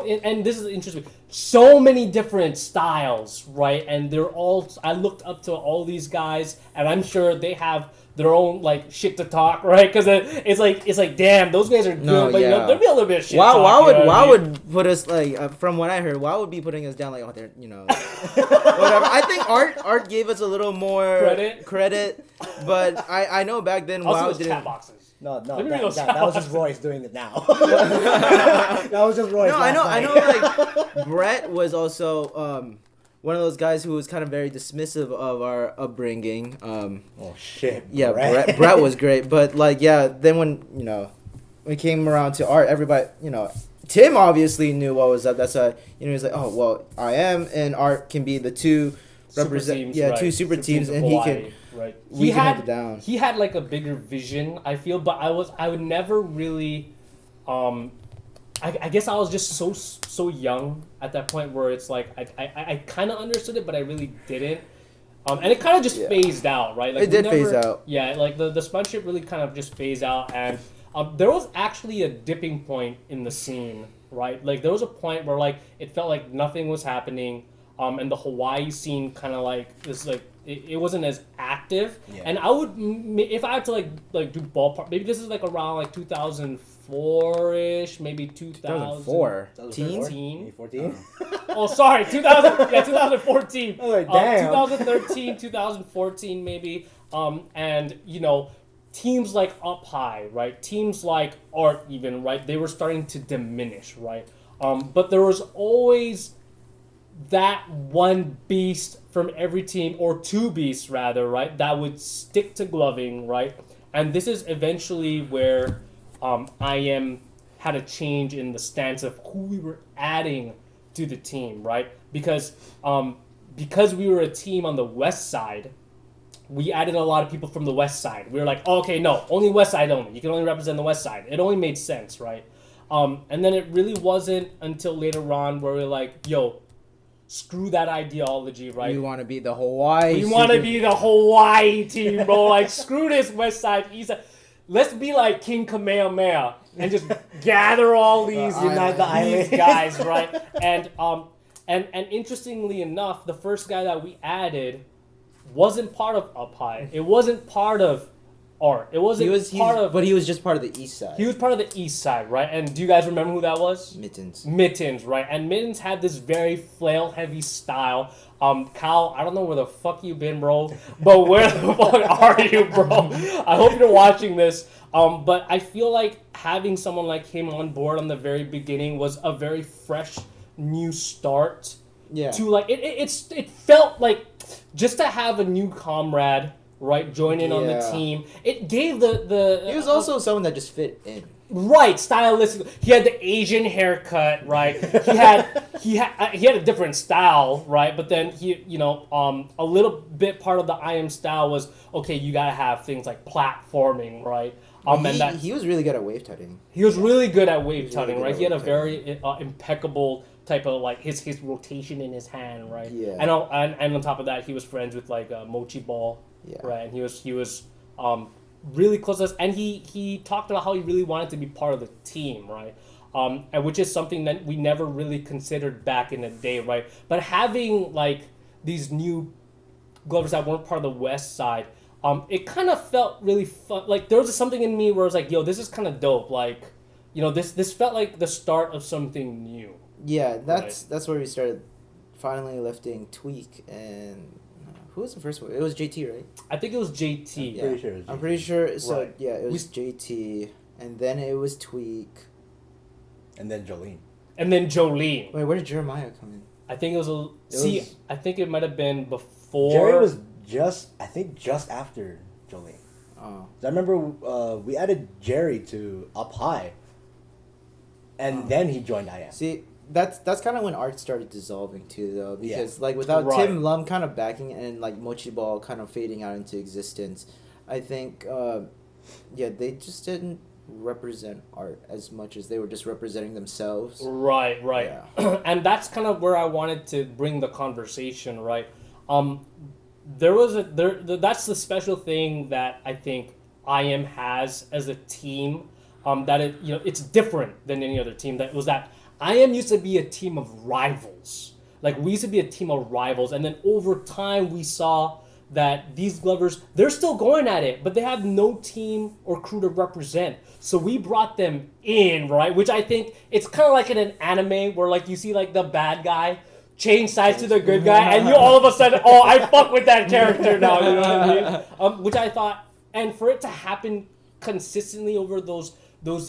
and this is interesting. So many different styles, right? And they're all. I looked up to all these guys, and I'm sure they have their own like shit to talk, right? Because it's like, damn, those guys are good,
No,
but you know,
yeah.
there'll be a little bit of shit.
Wow,
talk, you know what I mean?
would put us like from what I heard, Wow would be putting us down like, oh, they're whatever. I think Art gave us a little more
Credit?
but I know back then
Also,
Wow
those
didn't.
chat boxes.
No,
Let me read those
that was just
sounds.
Royce doing it now. That was just Royce.
No, I know. Like Brett was also one of those guys who was kind of very dismissive of our upbringing.
Oh shit.
Yeah, Brett was great, but like, yeah, then when we came around to Art, everybody, Tim obviously knew what was up. That's why he was like, oh well, I am and Art can be the two represent,
teams,
yeah,
right.
two super teams,
of
and he
Hawaii,
can.
right.
We can hold it down.
He had like a bigger vision, I feel, but I would never really, I guess I was just so young at that point where it's like I kind of understood it, but I really didn't. And it kind of just
Yeah.
phased out, right? Like
It did phase out.
Yeah, like the sponsorship really kind of just phased out, and there was actually a dipping point in the scene, right? Like there was a point where like it felt like nothing was happening, and the Hawaii scene kind of like this like it wasn't as active active,
Yeah.
and I would if I had to like do ballpark, maybe this is like around like 2004-ish, maybe
2004.
Teen?
2014?
Oh, sorry, 2014.
I was like, damn.
2013, 2014, maybe. And you know, teams like Up High, right? Teams like Art, even, right? They were starting to diminish, right? But there was always that one beast from every team, or two beasts rather, right? That would stick to gloving, right? And this is eventually where IM had a change in the stance of who we were adding to the team, right? Because we were a team on the west side, we added a lot of people from the west side. We were like, oh, okay, no, only west side only. You can only represent the west side. It only made sense, right? And then it really wasn't until later on where we were like, yo, screw that ideology, right?
We want to be the Hawaii.
We want to be the Hawaii team, bro. Like, screw this west side, east side. Let's be like King Kamehameha and just gather all these,
Unite the
these
island.
guys, right? And interestingly enough, the first guy that we added wasn't part of Up High. It wasn't part of Art. It wasn't
But he was just part of the east side.
He was part of the east side, right? And do you guys remember who that was?
Mittens.
Mittens, right? And Mittens had this very flail-heavy style. Kyle, I don't know where the fuck you been, bro, but where the fuck are you, bro? I hope you're watching this. But I feel like having someone like him on board on the very beginning was a very fresh, new start.
Yeah.
To like it felt like just to have a new comrade, right, join in on the
Yeah.
team. It gave the
He was also someone that just fit in.
right stylistic. He had the Asian haircut, right? He had a different style, right? But then a little bit part of the IM style was okay. You gotta have things like platforming, right?
He was really good at wave tutting.
He was really good at wave
Really
tutting,
good
right?
at
He had a
wave
very impeccable type of like his rotation in his hand, right?
Yeah.
And on top of that, he was friends with like Mochi Ball,
Yeah.
right? And he was really close to us, and he talked about how he really wanted to be part of the team, right? And which is something that we never really considered back in the day, right? But having like these new Glovers that weren't part of the West Side, it kind of felt really fun. Like there was something in me where I was like, "Yo, this is kind of dope." Like, this felt like the start of something new.
Yeah, that's where we started finally lifting Tweak and who was the first one? It was JT, right?
I think it was JT.
Yeah.
Pretty sure it was
I'm
JT.
pretty sure. So
Right.
yeah, it was JT, and then it was Tweak.
And then Jolene.
And then Jolene.
Wait, where did Jeremiah come in?
I think it was a.
was-
I think it might have been before.
Jerry was just after Jolene.
Oh,
I remember we added Jerry to Up High, and then he joined IM.
see, that's kind of when art started dissolving too, though, because like without
Right.
Tim Lum kind of backing and like Mochi Ball kind of fading out into existence, I think they just didn't represent art as much as they were just representing themselves.
Right.
Yeah.
And that's kind of where I wanted to bring the conversation, right? That's the special thing that I think IM has as a team. That it's different than any other team. That was that IM used to be a team of rivals. Like we used to be a team of rivals, and then over time we saw that these Glovers, they're still going at it, but they have no team or crew to represent. So we brought them in, right? Which I think it's kind of like in an anime where like you see like the bad guy change sides to the good guy, and you all of a sudden, oh, I fuck with that character now. You know what I mean? Which I thought, and for it to happen consistently over those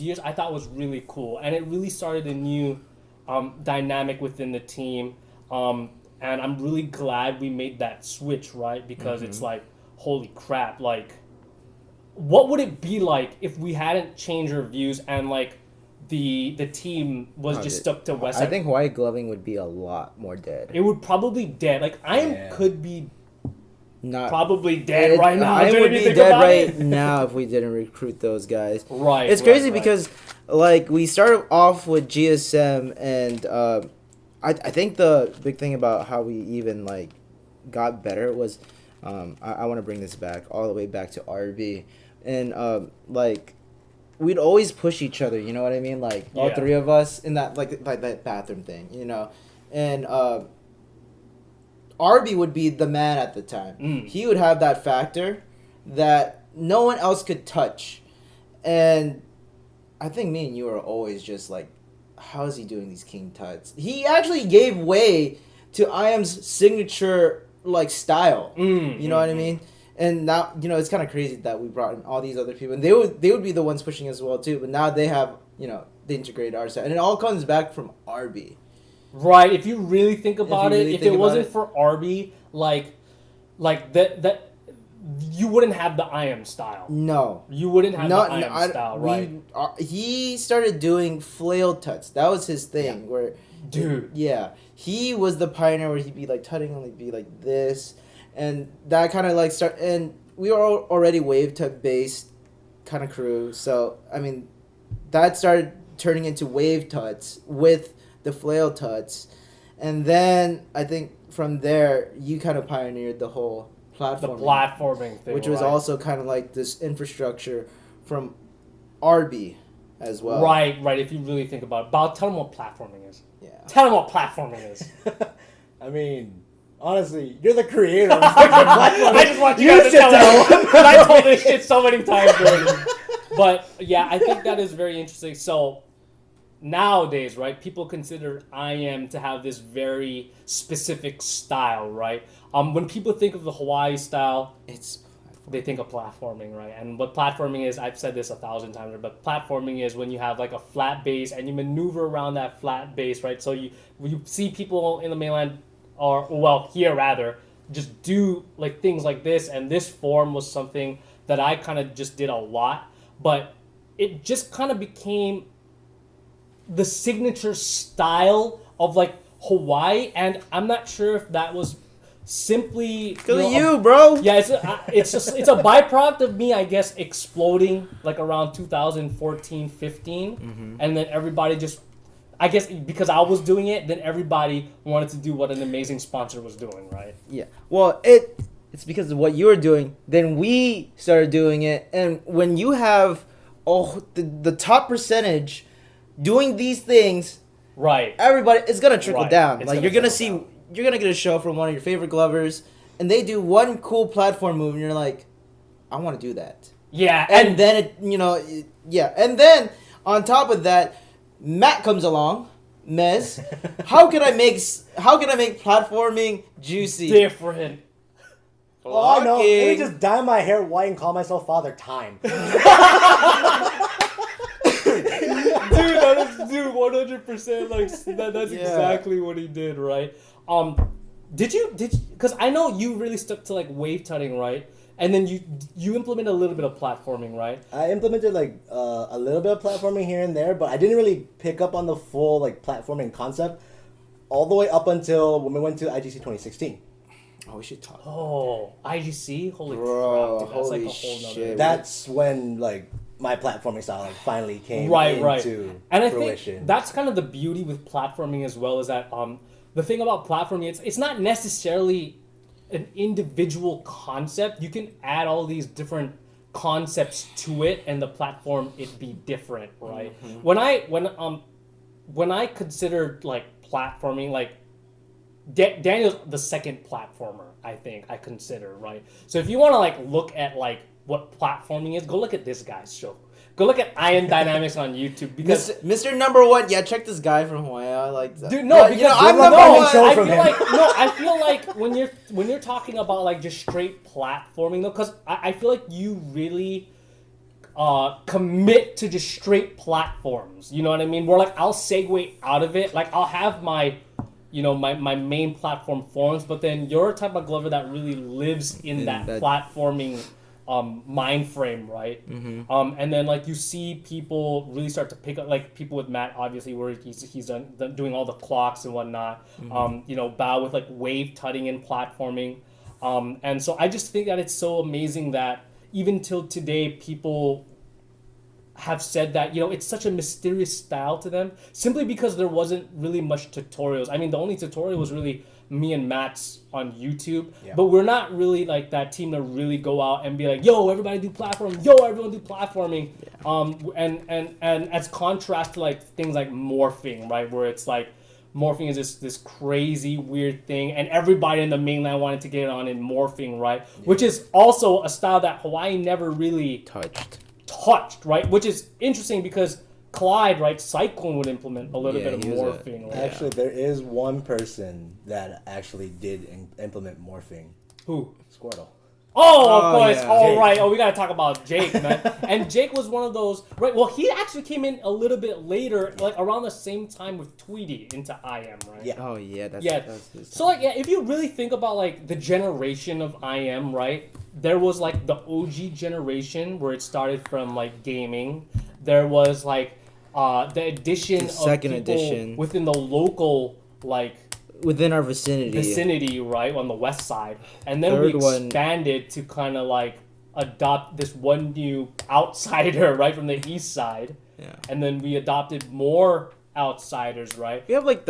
years, I thought was really cool, and it really started a new dynamic within the team. And I'm really glad we made that switch, right? Because it's like, holy crap, like, what would it be like if we hadn't changed our views and like the team was just stuck to West Side?
I think Hawaii Gloving would be a lot more dead.
It would probably dead. Like
Yeah.
could be
Not
probably dead right now.
I
Don't
would
you
be
think
dead
about
right
it?
now if we didn't recruit those guys.
Right.
It's
right,
crazy
right.
because like we started off with GSM and I think the big thing about how we even like got better was I want to bring this back all the way back to RB and like we'd always push each other, you know what I mean? Like all
Yeah.
three of us in that like that bathroom thing, you know. And all Arby would be the man at the time. He would have that factor that no one else could touch. And I think me and you are always just like, how is he doing these king tuts? He actually gave way to IM's signature like style. You know what I mean? And now, you know, it's kind of crazy that we brought in all these other people, and they would be the ones pushing as well too. But now they have, you know, they integrated our side, and it all comes back from Arby.
Right. If you really think about
really
if
think
it
about
wasn't
it.
for Arby, like that you wouldn't have the I am style.
No.
You wouldn't have the I am style, right?
He started doing flail tuts. That was his thing. Where,
dude,
yeah, he was the pioneer where he'd be like tutting and like be like this, and that kind of like start. And we were already wave tut based kind of crew, so I mean, that started turning into wave tuts with the flail tuts, and then I think from there you kind of pioneered the whole
platforming thing,
which was also kind of like this infrastructure from Arby as well.
Right. If you really think about it. Tell them what platforming is.
Yeah.
Tell them what platforming is.
I mean, honestly, you're the creator of platforming.
I just want you guys to tell them. I told this shit so many times already. But yeah, I think that is very interesting. So nowadays, right, people consider IM to have this very specific style, right? When people think of the Hawaii style, they think of platforming, right? And what platforming is, I've said this 1,000 times, but platforming is when you have like a flat base and you maneuver around that flat base, right? So you see people in the mainland, or well, here rather, just do like things like this, and this form was something that I kind of just did a lot, but it just kind of became the signature style of like Hawaii, and I'm not sure if that was simply
bro.
Yeah, it's a byproduct of me, I guess, exploding like around 2014, 15, and then everybody just, I guess because I was doing it, then everybody wanted to do what an amazing sponsor was doing, right?
Yeah. Well, it's because of what you were doing. Then we started doing it, and when you have the top percentage doing these things,
right?
Everybody, it's gonna trickle down.
It's
like
gonna
you're gonna get a show from one of your favorite glovers, and they do one cool platform move, and you're like, I want to do that.
Yeah,
and then and then on top of that, Matt comes along. Mez, how can I make platforming juicy?
Different.
Oh, I know. Let me just dye my hair white and call myself Father Time.
Dude, 100%. Like that's exactly what he did, right? Did you? Because I know you really stuck to like wave tutting, right? And then you implemented a little bit of platforming, right?
I implemented like a little bit of platforming here and there, but I didn't really pick up on the full like platforming concept all the way up until when we went to IGC 2016.
Oh, we should talk.
Oh, IGC, holy
Bro,
crap! Dude, that's
holy
like a whole nother.
shit.
That's when like my platforming style like finally came into
and I
fruition.
think that's kind of the beauty with platforming as well, is that the thing about platforming, it's not necessarily an individual concept. You can add all these different concepts to it, and the platform it be different, right? When I considered like platforming, like Daniel's the second platformer, I think I consider, right? So if you want to like look at like what platforming is, go look at this guy's show. Go look at Iron Dynamics on YouTube, because
Mr. Number One. Yeah, check this guy from Hawaii. I like that.
Dude, no, because
I'm number one.
I feel like when you're talking about like just straight platforming though, because I feel like you really commit to just straight platforms. You know what I mean? Where like I'll segue out of it. Like I'll have my my main platform forms, but then you're a type of glover that really lives in that platforming mind frame, right? And then like you see people really start to pick up, like people with Matt, obviously, where he's doing all the clocks and whatnot. Bao with like wave tutting and platforming, and so I just think that it's so amazing that even till today people have said that it's such a mysterious style to them, simply because there wasn't really much tutorials. I mean, the only tutorial was really me and Matt's on YouTube, but we're not really like that team to really go out and be like, yo, everybody do platforming, yo, everyone do platforming. And as contrast to like things like morphing, right, where it's like morphing is this crazy weird thing, and everybody in the mainland wanted to get on in morphing, right? Which is also a style that Hawaii never really touched, right? Which is interesting because Clyde, right, Cyclone would implement a little bit of morphing. Right?
Actually, there is one person that actually did implement morphing.
Who?
Squirtle.
Oh, of course.
yeah.
Oh,
Jake.
right. Oh, we gotta talk about Jake, man. And Jake was one of those. Right. Well, he actually came in a little bit later, like around the same time with Tweety into IM, right?
Yeah.
Oh yeah, that's his
So like, yeah, if you really think about like the generation of IM, right? There was like the OG generation where it started from like gaming. There was like the addition
The
of
second
people
edition.
within the local like
within our vicinity.
right, on the west side, and then
Third
we
one-
expanded to kind of like adopt this one new outsider right from the east side,
Yeah.
and then we adopted more outsiders, right?
We have like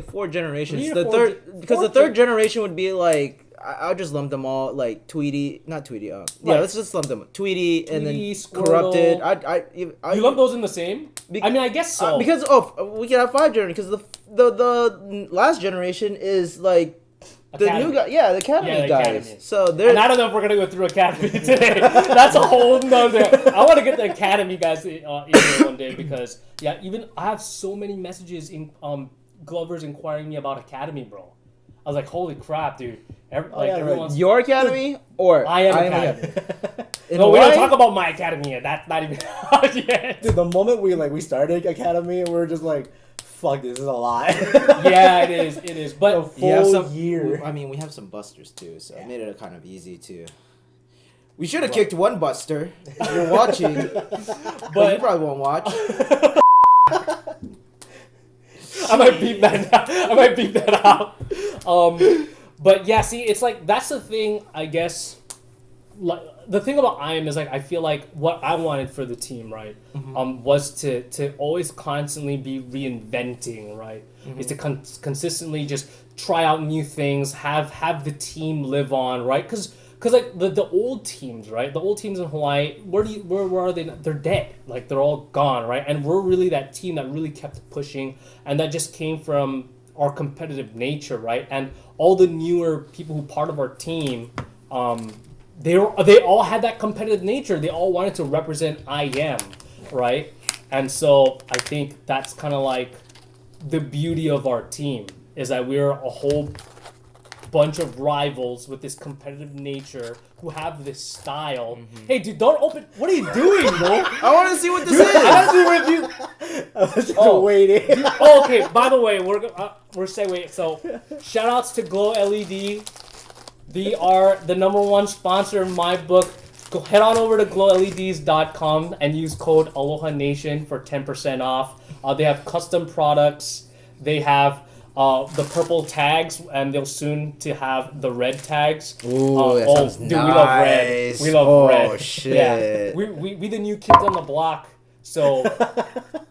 four generations.
3 or
The
4
third because
four
the third generation would be like I'll just lump them all like Tweety, not Tweety. Yeah,
Right.
let's just lump them. Tweety and then
Tweety, Squirtle.
Corrupted. I
You lump those in the same?
Bec-
I mean, I guess so.
because we can have 5 generations because the last generation is like the
Academy.
new guy. Yeah, the academy
Yeah, the
guys.
Academy.
So
And
they're
I don't know if we're gonna go through Academy today. That's a whole nother. I want to get the Academy guys in here one day because even I have so many messages in Glover's inquiring me about Academy, bro. I was like, holy crap, dude! Everyone's.
your academy or
I am Academy.
In
No, we don't
Hawaii?
talk about my Academy yet. That's not even out yet.
Dude, the moment we started Academy, we were just like, fuck, this is a lot.
Yeah, it is. It is. But
You have
Full
some
year.
I mean, we have some busters too, so it made it kind of easy to. We should have kicked one buster. If you're watching, but you probably won't watch.
I might beep that out. I might beep that out. But yeah, see, it's like that's the thing. I guess, like the thing about IM is like I feel like what I wanted for the team, right, was to always constantly be reinventing, right, is to consistently just try out new things, have the team live on, right, because like the old teams, right, the old teams in Hawaii, where are they? They're dead, like they're all gone, right, and we're really that team that really kept pushing, and that just came from our competitive nature, right, and all the newer people who part of our team, they all had that competitive nature. They all wanted to represent IM, right, and so I think that's kind of like the beauty of our team is that we're a whole bunch of rivals with this competitive nature who have this style. Hey, dude, don't open. What are you doing, bro?
I want to see what this is.
Honestly, with you.
I was just waiting.
Oh, okay. By the way, we're segueing. So, shout outs to Glow LED. They are the #1 sponsor in my book. Go head on over to glowleds.com and use code Aloha Nation for 10% off. They have custom products. They have the purple tags, and they'll soon to have the red tags.
Ooh, that sounds
dude, we love red.
nice.
We love
Oh,
red.
shit.
Yeah, we the new kids on the block. So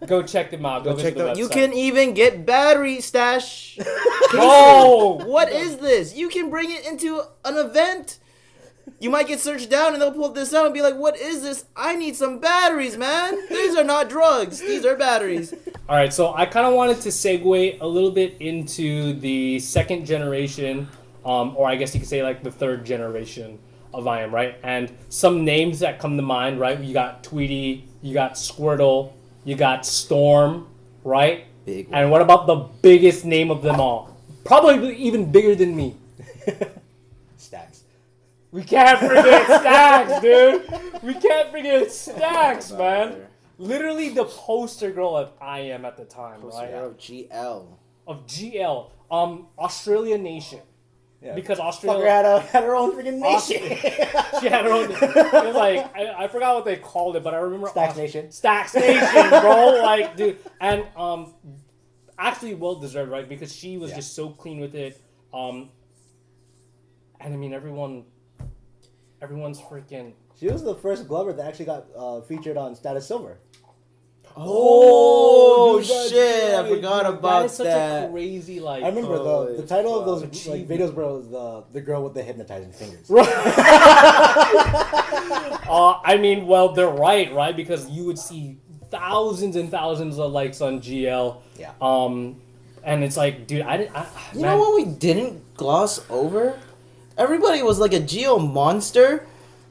go check them out. Go visit
Check
the
them out.
website.
You can even get battery stash.
Oh,
What is this? You can bring it into an event. You might get searched down and they'll pull this out and be like, what is this? I need some batteries, man. These are not drugs. These are batteries.
All right, so I kind of wanted to segue a little bit into the second generation, or I guess you could say like the third generation of IM, right? And some names that come to mind, right? You got Tweety, you got Squirtle, you got Storm, right?
Big one.
And what about the biggest name of them all? Probably even bigger than me.
Stacks.
We can't forget Stacks, dude. We can't forget Stacks, man. Literally the poster girl of IM at the time, right?
Of GL.
Of GL, Australia Nation,
Yeah.
because
Fucker
Australia,
had her own freaking nation.
she had her own. It was like I forgot what they called it, but I remember
Stacks Nation.
Stacks Nation, bro. Like, dude, and actually well deserved, right? Because she was just so clean with it. And I mean everyone's freaking.
She was the first Glover that actually got featured on Status Silver.
Oh,
dude, that's
shit. I
right,
forgot
dude.
about
That is such
that.
a crazy like.
I remember the title of those
achievement.
videos, bro, was the girl with the hypnotizing fingers.
I mean, well, they're right? Because you would see thousands and thousands of likes on GL.
Yeah.
And it's like, dude,
You know what we didn't gloss over? Everybody was like a Geo monster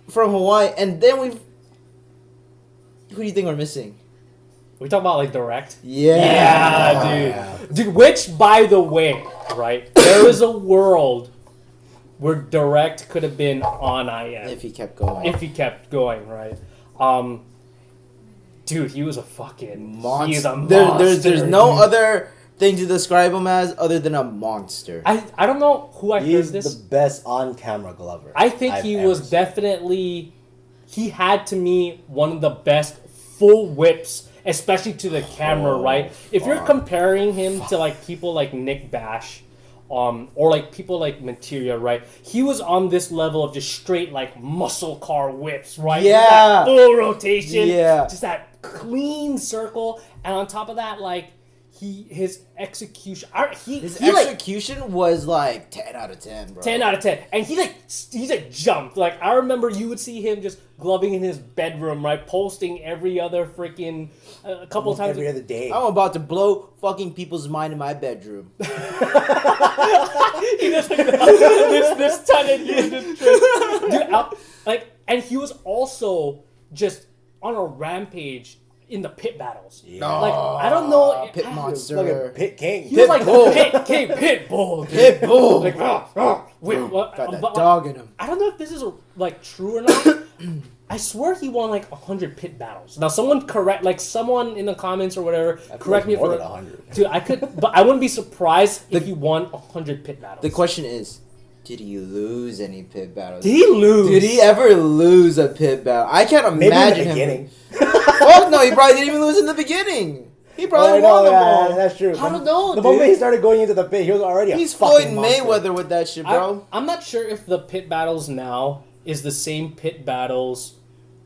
from Hawaii, and then we. Who do you think we're missing?
We talk about like direct.
Yeah,
Dude, which, by the way, right? There is a world where direct could have been on IM
If he kept going.
if he kept going, right? Dude, he was a fucking
Monster.
He's a monster.
There's no other thing to describe him as other than a monster.
I don't know who I heard
He's
this.
the best on-camera glover.
I think
I've
he
ever
was
seen.
definitely. He had to me one of the best full whips, especially to the camera, right? If you're comparing him to like people like Nick Bash, or like people like Materia, right? He was on this level of just straight like muscle car whips, right?
Yeah.
That full rotation.
Yeah.
Just that clean circle, and on top of that, like his execution.
His
he like
execution was like 10 out of 10, bro.
10 out of 10. And he like jumped. Like, I remember you would see him just gloving in his bedroom, right? Posting every other freaking, a couple
Almost
times.
every other day.
I'm about to blow fucking people's mind in my bedroom.
He just like, this ton of you just dude, like, and he was also just on a rampage in the pit battles.
Yeah.
Like, I don't know.
Pit
I-
monster.
Like a pit king.
He was like
bull.
pit bull. dude.
Pit bull.
Like, wait, what?
Got that
But, like,
dog in him.
I don't know if this is like true or not. I swear he won like 100 pit battles. Now someone in the comments or whatever, correct me if
more
I'm
than 100.
Dude, but I wouldn't be surprised if he won 100 pit battles.
The question is, did he lose any pit battles?
Did he lose?
Did he ever lose a pit battle? I can't
Maybe
imagine
in the
him.
beginning.
Fuck no, he probably didn't even lose in the beginning. He probably won them all.
That's true.
I don't know,
The
dude.
moment he started going into the pit, he was already
He's
a
Floyd
fucking monster.
Mayweather with that shit, bro.
I'm not sure if the pit battles now is the same pit battles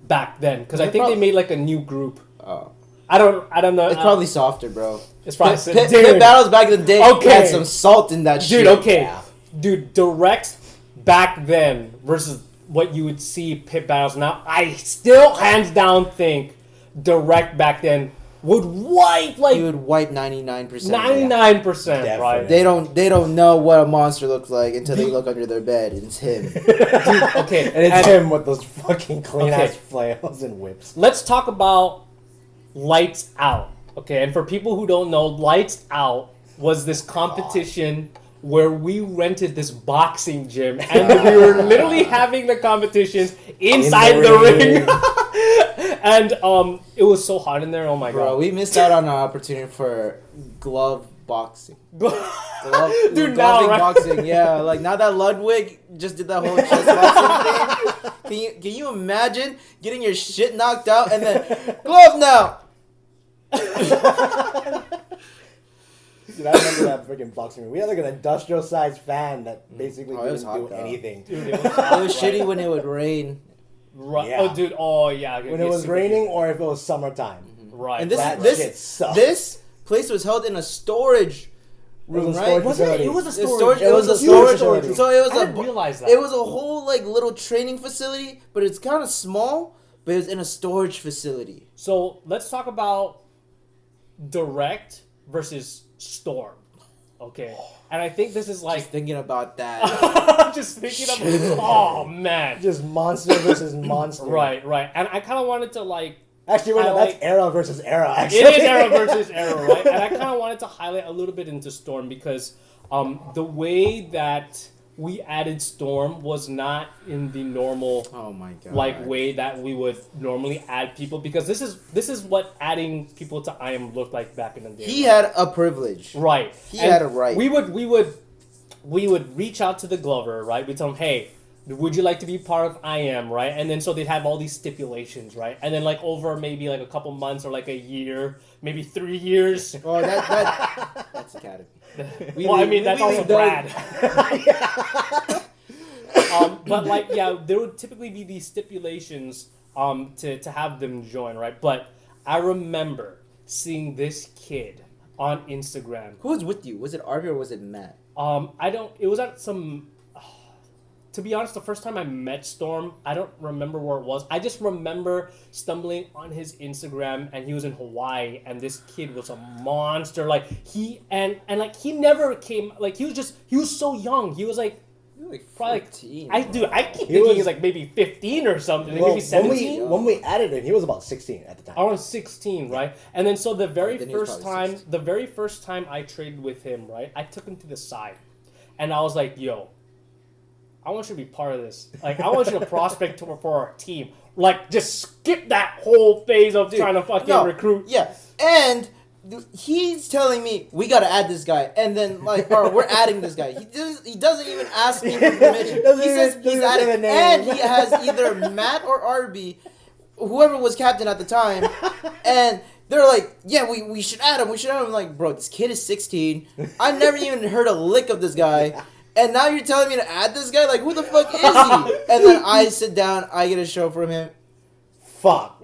back then because I
They're
think they
prob-
made like a new group.
Oh.
I don't know.
It's probably softer, bro.
It's probably
Pit battles back in the day
Okay.
had some salt in that shit.
Dude, okay.
Yeah.
Dude, direct back then versus what you would see pit battles now. I still hands down think direct back then would wipe like
You would wipe 99%.
99%,
Definitely.
right?
They don't know what a monster looks like until they look under their bed and it's him.
Dude, okay.
And it's him with those fucking clean
Okay.
ass flails and whips.
Let's talk about Lights Out. Okay, and for people who don't know, Lights Out was this competition where we rented this boxing gym and we were literally having the competitions inside
In
the
the
ring. And it was so hot in there. Oh my
Bro,
god.
we missed out on an opportunity for glove boxing. Glove,
Dude,
gloving
now, right?
boxing, yeah. Like now that Ludwig just did that whole chest boxing thing. Can you imagine getting your shit knocked out and then glove now?
Dude, I remember that freaking boxing ring. We had like an industrial sized fan that basically
Oh, it was
didn't
hot,
do
though.
anything.
Dude, it was,
It was shitty when it would rain.
right.
Yeah.
Oh, dude. Oh, yeah.
When it was raining or if it was summertime.
Right.
And this
right.
That shit sucked.
this place was held in a storage room,
was a
right?
storage
Wasn't it?
facility.
It was a
It's
storage.
It was a
huge
storage
storage
room.
room.
So it was
I didn't realize that.
It was a whole like little training facility, but it's kind of small. But it was in a storage facility.
So let's talk about direct versus storm. Okay. And I think this is like
Just thinking about that.
I'm just thinking of oh man.
Just monster versus monster.
Right, right. And I kinda wanted to like
Actually, wait, no,
highlight-
that's era versus era, actually.
it is era versus era, right? And I kinda wanted to highlight a little bit into Storm because the way that we added Storm was not in the normal
Oh my god.
like way that we would normally add people because this is what adding people to IM looked like back in the day.
He had a privilege.
Right.
He
And
had a right.
We would reach out to the Glover, right? We'd tell him, hey, would you like to be part of IM, right? And then so they'd have all these stipulations, right? And then like over maybe like a couple months or like a year, maybe 3 years.
Oh, that's Academy.
Well, I mean, that's also
leave
Brad. But like, yeah, there would typically be these stipulations to have them join, right? But I remember seeing this kid on Instagram.
Who was with you? Was it Arby or was it Matt?
It was at some to be honest, the first time I met Storm, I don't remember where it was. I just remember stumbling on his Instagram, and he was in Hawaii, and this kid was a monster. Like he like he never came. Like he was so young. He was like probably like
14.
I keep thinking he's like maybe 15 or something,
Well,
maybe 17.
when we added him, he was about 16 at the time.
I was 16, right? And then so the very
Then he was
first
probably
time,
16.
the very first time I traded with him, right? I took him to the side, and I was like, "Yo, I want you to be part of this. Like, I want you to prospect for our team. Like, just skip that whole phase of trying to fucking recruit."
Yeah, and he's telling me we gotta add this guy, and then or we're adding this guy. He doesn't even ask me for permission.
Doesn't
He says
even-
he's
doesn't
adding,
say the name.
and he has either Matt or Arby, whoever was captain at the time, and they're like, "Yeah, we should add him. We should add him." I'm like, bro, this kid is 16. I've never even heard a lick of this guy. And now you're telling me to add this guy? Like, who the fuck is he? And then I sit down, I get a show from him.
Fuck.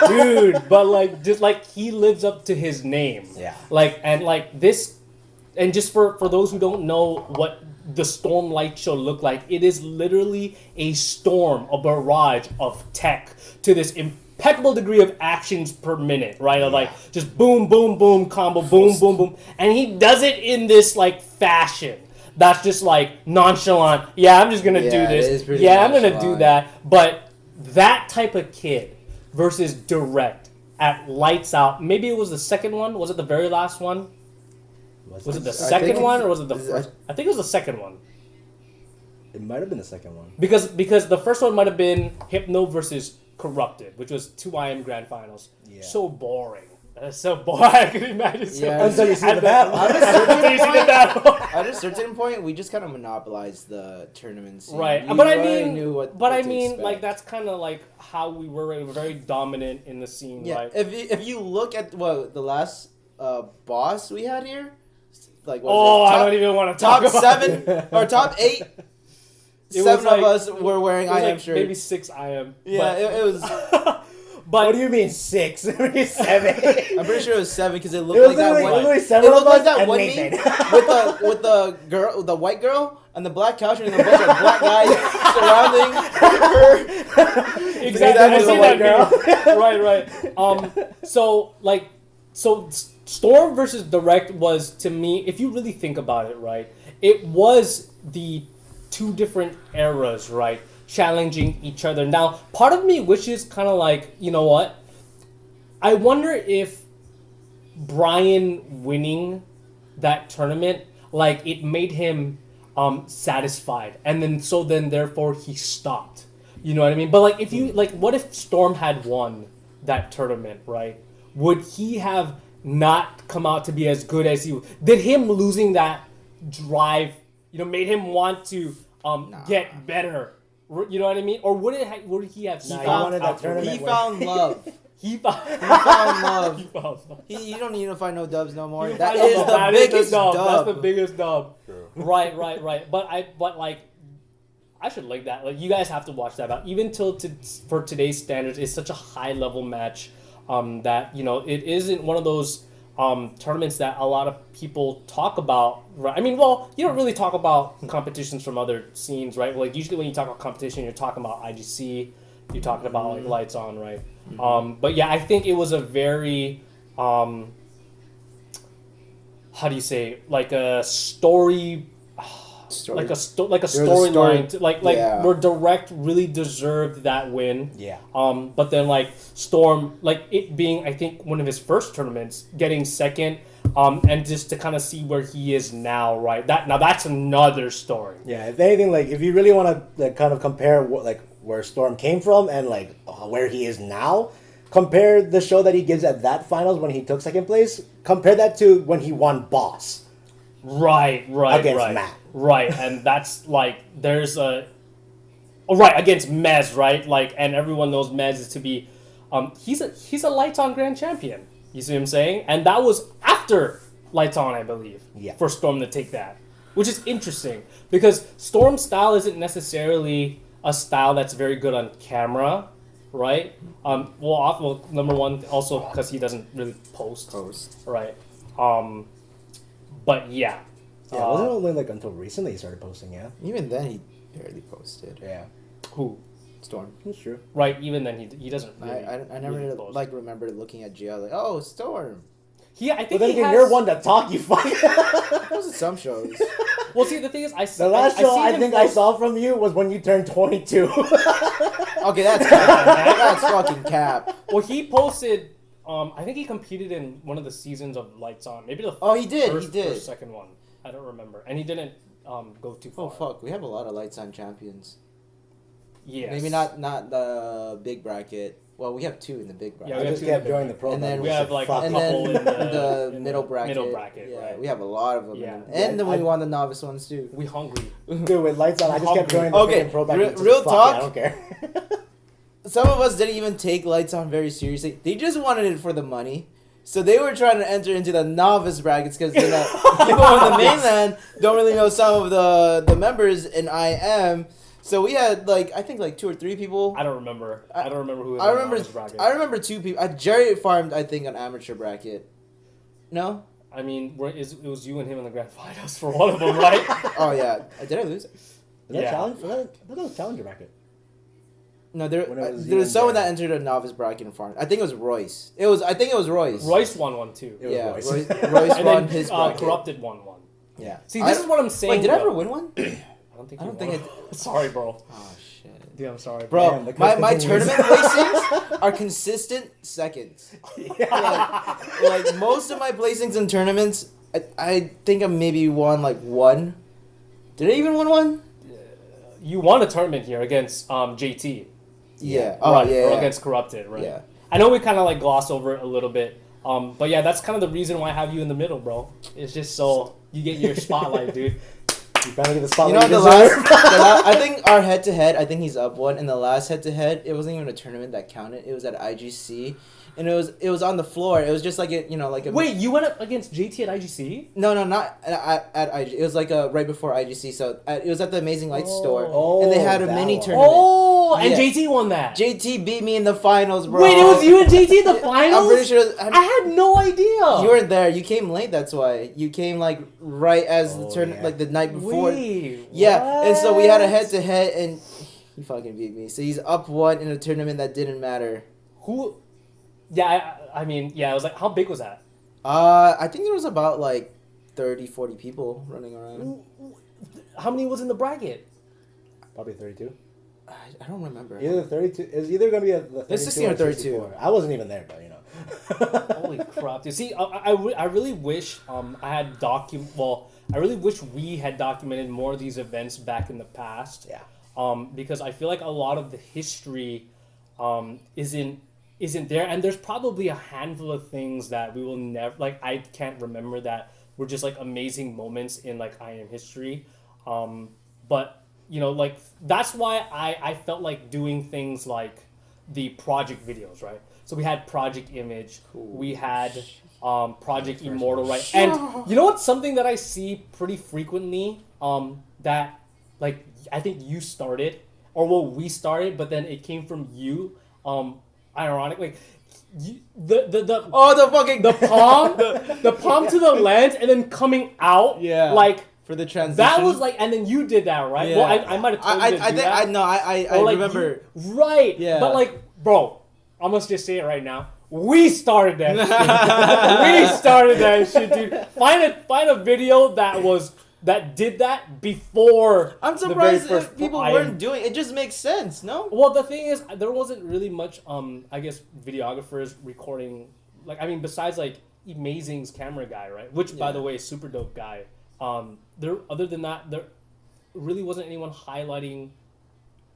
Dude, but like, just like he lives up to his name.
Yeah.
Like, and like this, and just for those who don't know what the Storm Light Show looked like, it is literally a storm, a barrage of tech to this impeccable degree of actions per minute, right? Of like just boom, boom, boom, combo, boom, boom, boom, and he does it in this like fashion. That's just like nonchalant. Yeah, I'm just gonna
Yeah,
do
it is
this.
pretty
Yeah, I'm gonna do
nonchalant.
that. But that type of kid versus direct at Lights Out. Maybe it was the second one. Was it the very last one? Was it the
I
second
think
one
it's-
or was it the
is-
first? I think it was the second one.
It might have been the second one.
Because the first one might have been Hypno versus Corrupted, which was 2 IM Grand Finals.
Yeah.
So boring. That's so boring. I can imagine.
Yeah.
Until you see
And
the
then-
battle.
Until you see the battle.
At a certain point, we just kind of monopolized the tournament scene.
Right,
You
but I
already
mean,
knew what
but I
to
mean,
expect.
like that's kind of like how we were very dominant in the scene,
Yeah,
right?
if you look at the last boss we had here, like what
Oh,
was it?
I don't even want to talk
top
about
7 or top 8.
It was
7
like-
of us were wearing
It was
IM
like
shirts.
maybe 6 IM.
Yeah, it was.
But
What do you mean 6? Maybe 7.
I'm pretty sure it was 7 because it looked
It was
like that
literally,
one.
literally
It
7
looked
of
like
us
that
and
one
Nathan.
meme with the girl, the white girl, and the black couch, and a bunch of black guys surrounding her.
exactly,
That
I
was
see
a
that
white
meme. right. So Storm versus Direct was, to me, if you really think about it, right, it was the 2 different eras, right, challenging each other. Now, part of me wishes kind of like, you know what? I wonder if Brian winning that tournament, like, it made him satisfied, and then therefore he stopped. You know what I mean? But like, if you like, what if Storm had won that tournament, right? Would he have not come out to be as good as he? Did him losing that drive, made him want to get better? You know what I mean? Or would he have
Nah, he
stopped
wanted that
after-
tournament.
He found love.
He found,
He found love.
he found love.
You don't need to find no dubs no more.
You
That
find
is
out
the
that is
biggest dub.
That's the biggest dub. Right. But like, I should like that. Like, you guys have to watch that out. Even for today's standards, it's such a high level match that it isn't one of those tournaments that a lot of people talk about. Right? I mean, well, you don't really talk about competitions from other scenes, right? Like usually when you talk about competition, you're talking about IGC. You're talking about like Lights On, right? But yeah, I think it was a very how do you say, like a story, like a storyline,
Yeah.
where Direct really deserved that win.
Yeah.
But then like Storm, like it being, I think, one of his first tournaments, getting second, and just to kind of see where he is now, right? That's another story.
Yeah, if anything, like if you really want to like kind of compare what like where Storm came from and like where he is now, compare the show that he gives at that finals when he took second place. Compare that to when he won Boss.
Right,
Against Matt.
Right, and that's like there's against Mez, right? Like, and everyone knows Mez is to be, he's a Lights On Grand Champion. You see what I'm saying? And that was after Lights On, I believe.
Yeah.
For Storm to take that, which is interesting because Storm's style isn't necessarily a style that's very good on camera, right? Well, number one, also because he doesn't really post. Right. But yeah.
Yeah, it wasn't only like until recently he started posting. Yeah.
Even then, he barely posted.
Yeah,
Who?
Storm.
that's true.
Right. Even then, he doesn't. Really,
I never
really post.
like remember looking at GL like, oh, Storm.
I
But
think
then
he
again,
has,
you're one to talk. You fuck.
Those are some shows.
Well, see, the thing is,
The last show
seen
I
him
think I
post-
saw from you was when you turned 22.
Okay, that's cap. That's fucking cap.
Well, he posted. I think he competed in one of the seasons of Lights On. Maybe the
Oh, he did.
first
He
or
did.
second one. I don't remember, and he didn't go too far.
Oh fuck, we have a lot of lights on champions.
Yes.
Maybe not the big bracket. Well, we have two in the big bracket.
Yeah,
I
we have
just
two
kept
in the
joining the pro.
And then
bracket,
we
so
have, like, a
fuck
and
it.
couple
then
in the- in
middle
the
bracket.
middle bracket,
Yeah,
right.
we have a lot of them.
Yeah.
And then we
I-
won the novice ones too.
We hungry.
Dude, with lights on, I just kept joining the
Okay,
freaking pro bracket.
re-
just
real
fuck it,
talk.
I don't care.
Some of us didn't even take lights on very seriously. They just wanted it for the money. So they were trying to enter into the novice brackets because people on the mainland don't really know some of the members in IM. So we had I think 2 or 3 people.
I don't remember. I don't remember who. Was
I
on
remember.
Novice bracket.
I remember 2 people. Jerry farmed, I think, an amateur bracket. No.
I mean, it was you and him in the grand finals for one of them, right?
Oh yeah. Did I lose?
Is that
Yeah.
challenge? I thought that was challenger bracket.
No,
When it was
there
you
was
and
someone
Jerry.
that entered a novice bracket and farmed. I think it was Royce. I think it was Royce.
Royce won one too.
It was
Yeah,
Royce.
Royce
And
won
then
his bracket.
Corrupted won one.
Yeah.
See, this is what I'm saying.
Wait, did I
though.
ever win one?
I don't think.
I
you
don't think
won. Sorry, bro.
Oh shit.
Dude, I'm sorry,
Bro,
Damn, the
my
curse continues.
tournament placings are consistent seconds. Like most of my placings in tournaments, I think I maybe won one. Did I even win one?
You won a tournament here against JT.
Yeah. Oh
right,
yeah.
or
yeah.
against Corrupted, right?
Yeah.
I know we kind of glossed over it a little bit. But yeah, that's kind of the reason why I have you in the middle, bro. It's just so you get your spotlight, dude.
You finally get the
You
spotlight.
know, I think our head-to-head, I think he's up one. In the last head-to-head, it wasn't even a tournament that counted. It was at IGC, and it was on the floor. It was just like a
Wait, you went up against JT at IGC?
No, not at IGC. It was right before IGC. So it was at the Amazing Lights store,
Oh,
and they had a
that
mini
one.
tournament.
Oh, and
Yeah.
JT won that.
JT beat me in the finals, bro.
Wait, it was you and JT in the finals?
I'm pretty sure.
I had no idea.
You weren't there. You came late. That's why you came right as the
Oh,
turn,
yeah.
the night before.
Wait,
Yeah, and so we had a
what?
head-to-head, and he fucking beat me. So he's up one in a tournament that didn't matter.
Who? Yeah, I mean, yeah. I was like, how big was that?
I think there was about 30, 40 people running around.
How many was in the bracket?
Probably 32.
I don't remember.
Either 32. It's either gonna be the 32
It's 16 or 32.
64. I wasn't even there, but you know.
Holy crap, dude. See, I really wish I had I really wish we had documented more of these events back in the past.
Yeah.
Because I feel like a lot of the history isn't there, and there's probably a handful of things that we will never I can't remember that were just amazing moments in IM history. But that's why I felt like doing things like the project videos, right? So we had Project Image, we had Project Immortal, right? And you know what's something that I see pretty frequently that I think you started, or we started, but then it came from you. Ironically, the
fucking
palm, the palm to the lens, and then coming out,
Yeah.
for
the transition.
that was and then you did that, right?
Yeah.
Well, I might have told you to do
think
that.
I
Or,
remember.
Right.
Yeah.
But bro, I must just say it right now. We started that shit. We started that shit, dude. Find a video that did that before.
I'm
the very
surprised
first
if people
IM.
weren't doing it. Just makes sense, no?
Well, the thing is, there wasn't really much, I guess, videographers recording. Besides Amazing's camera guy, right? Which, by
Yeah.
the way, is super dope guy. Other than that, there really wasn't anyone highlighting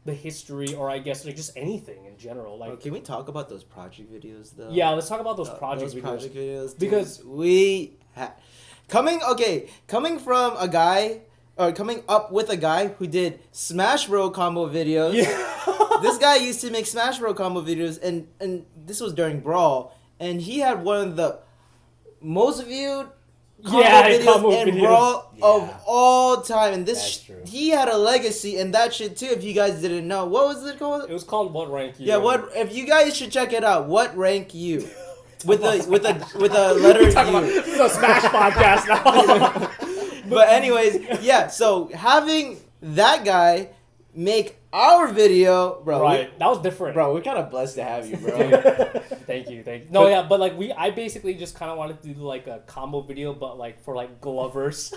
the history, or I guess just anything in general.
Can we talk about those project videos though?
Yeah, let's talk about those project videos.
Project videos dude.
Because
we coming from a guy, or coming up with a guy who did Smash Bro combo videos.
Yeah.
This guy used to make Smash Bro combo videos, and this was during Brawl, and he had one of the most viewed combo
combo
videos in
videos.
Brawl
Yeah.
of all time, and
That's true.
he had a legacy in that shit too. If you guys didn't know, what was it called?
It was called What Rank You?
Yeah, what if you guys should check it out? What rank you? With a letter U.
This is a Smash podcast now.
But anyways, yeah. So having that guy make our video, bro.
Right, that was different.
Bro, we're kind of blessed to have you, bro.
Thank you. No, yeah, but like I basically just kind of wanted to do like a combo video, but like for like Glovers,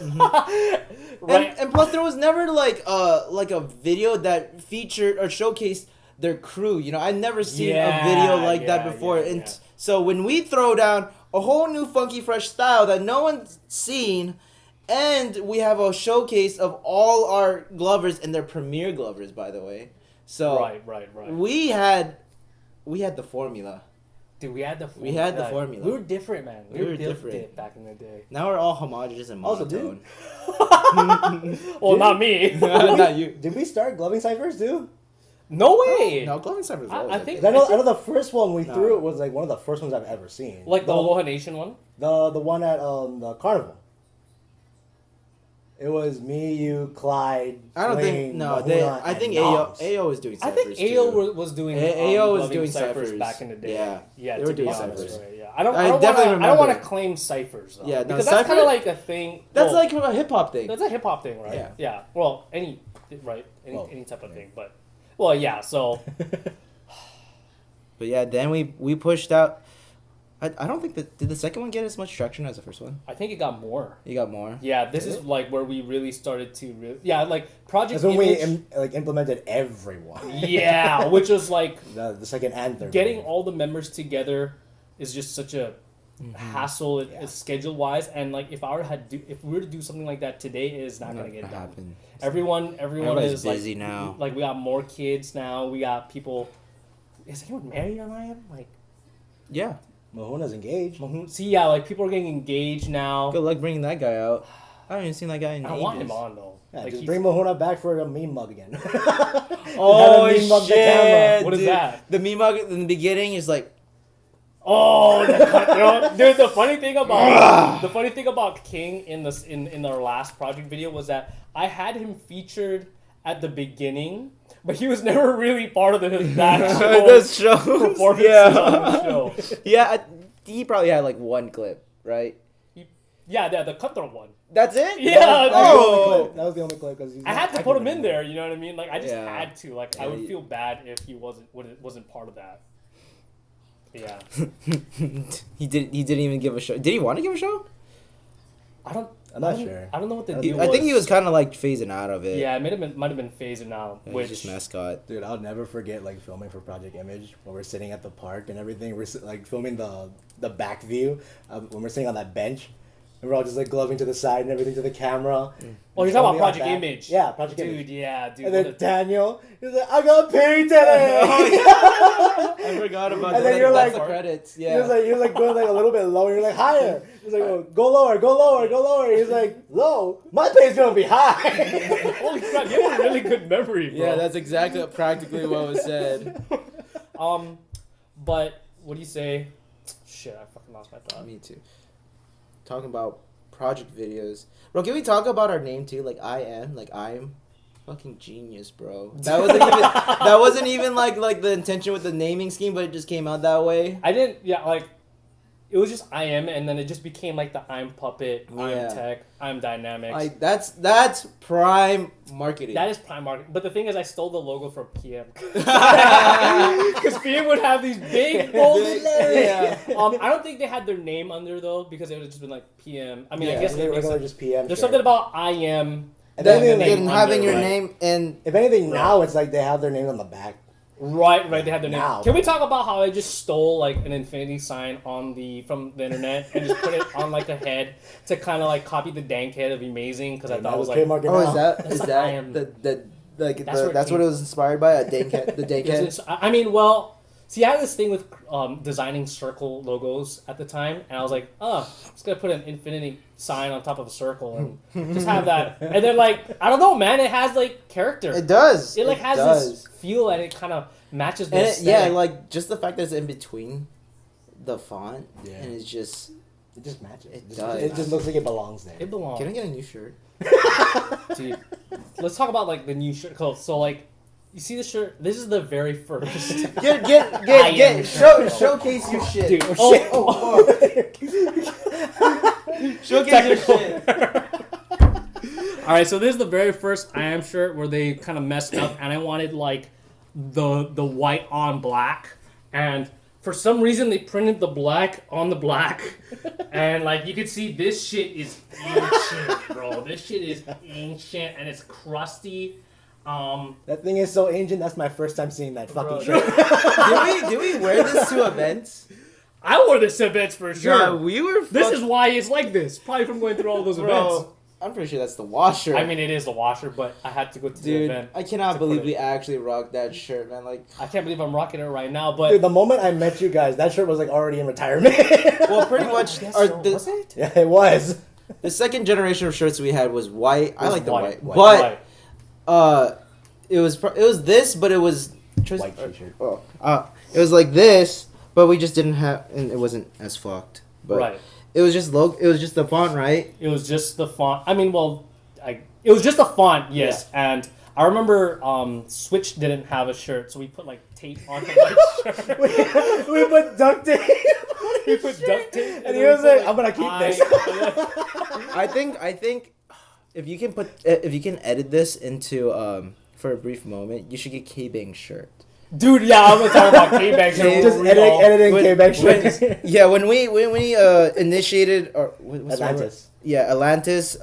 right?
And plus, there was never like a video that featured or showcased their crew. You know, I've never seen a video like that before. And so when we throw down a whole new funky fresh style that no one's seen, and we have a showcase of all our Glovers and their premier Glovers, by the way. So
right.
We had the formula.
Dude, we had the
formula.
We were different, man. We were
different
different back in the day.
Now we're all homogenous and
Also,
monotone.
Well, not me.
Not you.
Did we start gloving ciphers too?
No way.
No, Gloving Cypher's
I think-
'Cause I know the first one we threw was like one of the first ones I've ever seen.
Like the Aloha Nation one.
The one at the carnival. It was me, you, Clyde.
I don't think
Wayne,
no.
Mahuna,
I think
and
AO
Noms.
was doing
I
ciphers
think
too.
AO was doing
AO was
gloving
doing
ciphers
ciphers.
back in the day.
Yeah. They
to
were
be
doing
honest,
ciphers.
right, yeah. I don't
definitely
want to
remember.
claim ciphers though.
Yeah, no,
because that's kind
cipher-
of like a thing.
That's
well,
like a hip hop thing.
that's a hip hop thing, right?
Yeah.
Well, any type of thing, but well, yeah. So
But yeah, then we pushed out. I don't think that did the second one get as much traction as the first one.
I think it got more.
You got more.
Yeah, this is like where we really started to like Project
That's when
Image.
we implemented everyone.
Yeah, which was like
The second and third.
getting
one.
all the members together is just such a hassle schedule wise, and like if we were to do something like that today, it is not gonna get done.
happen.
Everyone
Everybody's
is
busy
like,
now.
Like we got more kids now. We got people. Is anyone married on I am? Like,
Yeah.
Mahona's engaged.
see, yeah, like people are getting engaged now.
Good luck bringing that guy out. I haven't even seen that guy in
I
ages.
want him on though.
Yeah,
Like,
just
he's-
bring Mahona back for a meme mug again.
Oh
Have a meme mug the
shit!
camera.
What is
dude.
that?
The meme mug in the beginning is like,
Oh, the cutthroat. Dude, the funny thing about King in our last project video was that I had him featured at the beginning, but he was never really part of the
the show.
performance
Yeah.
on the show.
Yeah, he probably had like one clip, right?
Yeah, the cutthroat one.
That's it.
Yeah,
That was the only
Oh.
clip. That was the only clip because
I had to put him in there. You know what I mean? Like I just
Yeah.
had to. Like I
Yeah,
would
you-
feel bad if he wasn't part of that. Yeah,
He didn't even give a show. Did he want to give a show?
I'm not sure.
I don't know what the
I
deal
I
was.
think he was kind of like phasing out of it.
Yeah, it might have been phasing out.
He
Which
was just mascot.
Dude, I'll never forget like filming for Project Image when we're sitting at the park and everything. We're like filming the back view when we're sitting on that bench, and we're all just like gloving to the side and everything to the camera.
Oh, you're talking about Project Image.
Yeah, Project
dude.
Image.
Yeah, dude.
And
what
then
a-
Daniel, he's like, "I got paid today."
I forgot about
And
that.
then you're
That's
like-
the credits.
He
Yeah.
was like going like a little bit lower. You're like higher. He's like, oh, go lower, go lower, go lower. He's like, low. My pay's gonna be high.
Holy crap, you have a really good memory, bro.
Yeah, that's exactly practically what was said.
But what do you say? Shit, I fucking lost my thought.
Me too. Talking about project videos, bro. Can we talk about our name too? Like I'm fucking genius, bro. That wasn't even like the intention with the naming scheme, but it just came out that way.
I didn't. Yeah, like it was just I am, and then it just became like the I'm puppet,
Yeah.
I'm tech, I'm dynamics.
Like that's prime marketing.
That is prime market. But the thing is, I stole the logo from PM. Because PM would have these big golden letters.
Yeah.
I don't think they had their name under though, because it would have just been like PM. I mean,
Yeah,
I guess
they
it
were
makes
gonna
sense.
just PM.
There's
share.
something about I am.
And
Then,
then,
name
then having
under,
your
right?
name and
if anything, now it's like they have their names on the back.
Right, they had their name.
Now.
Can we talk about how I just stole like an infinity sign from the internet and just put it on like a head to kind of like copy the dank head of Amazing because I thought it was like
trademark it
oh,
now.
is that
That's
is
like
that
I am.
that's what it was inspired by a dank head, the dank head.
It's- I mean, well, see, I had this thing with designing circle logos at the time, and I was like, oh, I'm just gonna put an infinity sign on top of a circle and just have that. And then like, I don't know, man, it has like character.
It does.
It like has
does.
this feel, and it kind of matches the
And yeah,
aesthetic.
like just the fact that it's in between the font,
Yeah.
and it's just.
It just matches.
It
just,
does.
It just looks like it belongs there.
It belongs.
Can I get a new shirt?
Dude, let's talk about like the new shirt. So like, you see the shirt? This is the very first.
Get showcase your shit.
Dude,
Showcase your shit.
All right, so this is the very first I Am shirt where they kind of messed up, and I wanted like the white on black, and for some reason they printed the black on the black, and like you can see this shit is ancient, bro. This shit is ancient and it's crusty.
That thing is so ancient. That's my first time seeing that fucking
Bro,
shirt.
Did we wear this to events?
I wore this to events for sure.
Yeah, we were.
This is why it's like this. Probably from going through all those events.
Bro, I'm pretty sure that's the washer.
I mean, it is the washer, but I had to go to the
dude,
event.
I cannot
to
believe
put
we
it.
actually rocked that shirt, man. Like,
I can't believe I'm rocking it right now, but
Dude, the moment I met you guys, that shirt was like already in retirement.
well, pretty much.
was it?
Yeah, it was.
The second generation of shirts we had was white. I like the white,
White.
but it was this, but it was
White t-shirt.
Oh, it was like this, but we just didn't have, and it wasn't as fucked. But
Right.
It was just It was just the font, right?
It was just the font. I mean, it was just the font, yes. And I remember Switch didn't have a shirt, so we put like tape on the white shirt.
We put duct tape.
We put duct tape,
And he
then
was
we put,
like, I'm gonna keep this.
I think if you can edit this into for a brief moment, you should get K-Bang's shirt.
Dude, yeah, I'm gonna talk about K-Bang.
Just editing
When-
K-Bang
when-
shirt.
Yeah, when we initiated or what's the word?
Atlantis.
Yeah, Atlantis.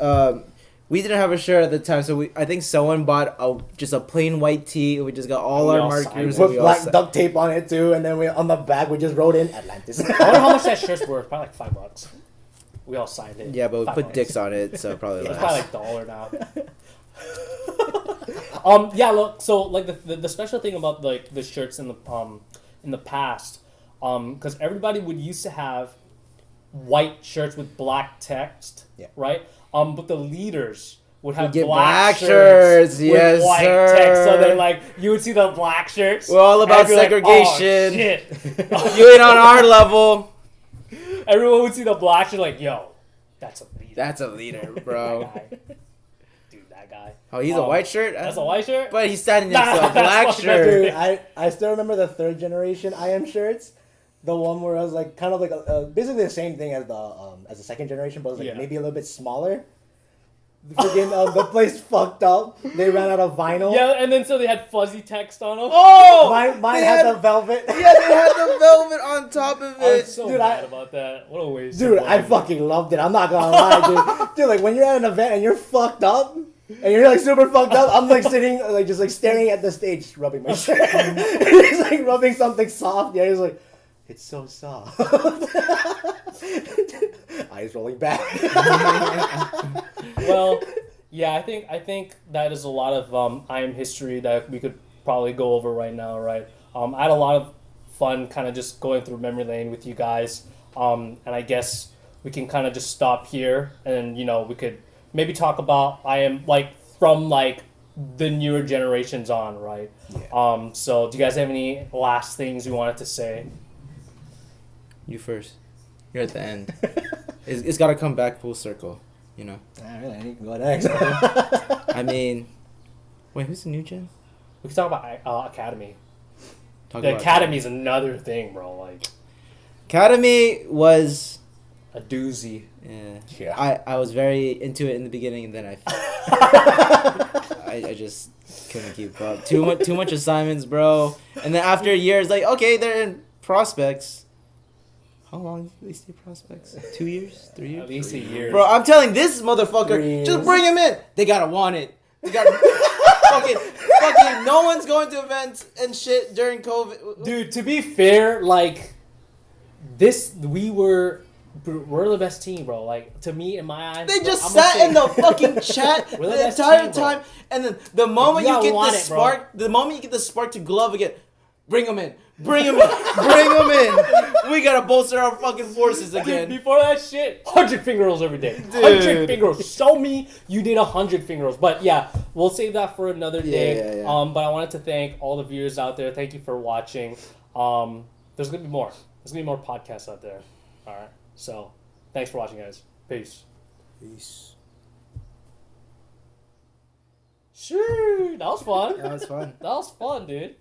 We didn't have a shirt at the time, so I think someone bought just a plain white tee. And we just got all
We
our
all
markers.
signed
and
Put
we all
black
si-
duct tape on it too, and then on the back we just wrote in Atlantis.
I wonder how much that shirt's worth. Probably like $5. We all signed it.
Yeah, but we put
$5.
dicks on it, so probably
It's
less.
probably like $1 now. Yeah, look. So like the special thing about like the shirts in the past, because everybody would used to have white shirts with black text,
Yeah.
right? But the leaders would have
get
black
black shirts,
with
yes,
white
sir.
text. So then like you would see the black shirts.
We're all about
and you'd be like, "Oh,
segregation."
shit."
You ain't on our level.
Everyone would see the black shirt like, yo, that's a leader.
That's a leader, bro.
That guy. Dude, that guy.
Oh, he's a white shirt.
That's a white shirt?
But he's standing next to
Nah,
a black
that's
shirt.
Dude, I still remember the third generation I Am shirts. The one where I was like kind of like basically the same thing as the second generation, but it was like
Yeah.
maybe a little bit smaller. The freaking the place fucked up. They ran out of vinyl.
Yeah, and then so they had fuzzy text on them.
Oh,
Mine
they
had the velvet.
Yeah, they had the velvet on top of
I'm
it.
so
Dude,
mad about that. What a waste.
Dude,
of
I
money.
fucking loved it. I'm not gonna lie, dude. Dude, like when you're at an event and you're fucked up, and you're like super fucked up, I'm like sitting, like just like staring at the stage, rubbing my shirt. It's like rubbing something soft. Yeah, he's like, it's so soft. Eyes rolling back.
Well, yeah, I think that is a lot of I Am history that we could probably go over right now, right? I had a lot of fun kind of just going through memory lane with you guys, and I guess we can kind of just stop here, and we could maybe talk about I Am like from like the newer generations on, right?
Yeah.
So do you guys have any last things you wanted to say?
You first. You're at the end. It's got to come back full circle, you know.
Alright, you can go next.
I mean, wait, who's the new gen?
We can talk about Academy.
Talk
The
about
Academy is another thing, bro. Like
Academy was.
a doozy.
Yeah.
Yeah.
I was very into it in the beginning, and then I just couldn't keep up. Too much assignments, bro. And then after a year, it's like, okay, they're in prospects. How long did they stay prospects? 2 years? 3 years?
At least a year.
Bro, I'm telling this
3
motherfucker,
years.
just bring him in. They gotta want it. They gotta fucking no one's going to events and shit during COVID.
Dude, to be fair, like we're the best team, bro. Like to me, in my eyes,
They
bro,
just
I'm gonna
sat
say-
in the fucking chat
We're the
the
best
entire
team, bro.
time, and then the moment
You
you
gotta
get the
want it, bro.
spark, the moment you get the spark to glove again, bring him in, bring him in, bring him in. We gotta bolster our fucking forces
Dude,
again.
before that shit, 100 finger rolls every day. 100
Dude.
finger rolls. Show me you did 100 finger rolls. But yeah, we'll save that for another day.
Yeah.
But I wanted to thank all the viewers out there. Thank you for watching. There's gonna be more. There's gonna be more podcasts out there. All right. So, thanks for watching, guys. Peace.
Peace.
Sure. That was fun.
That was fun.
That was fun, dude.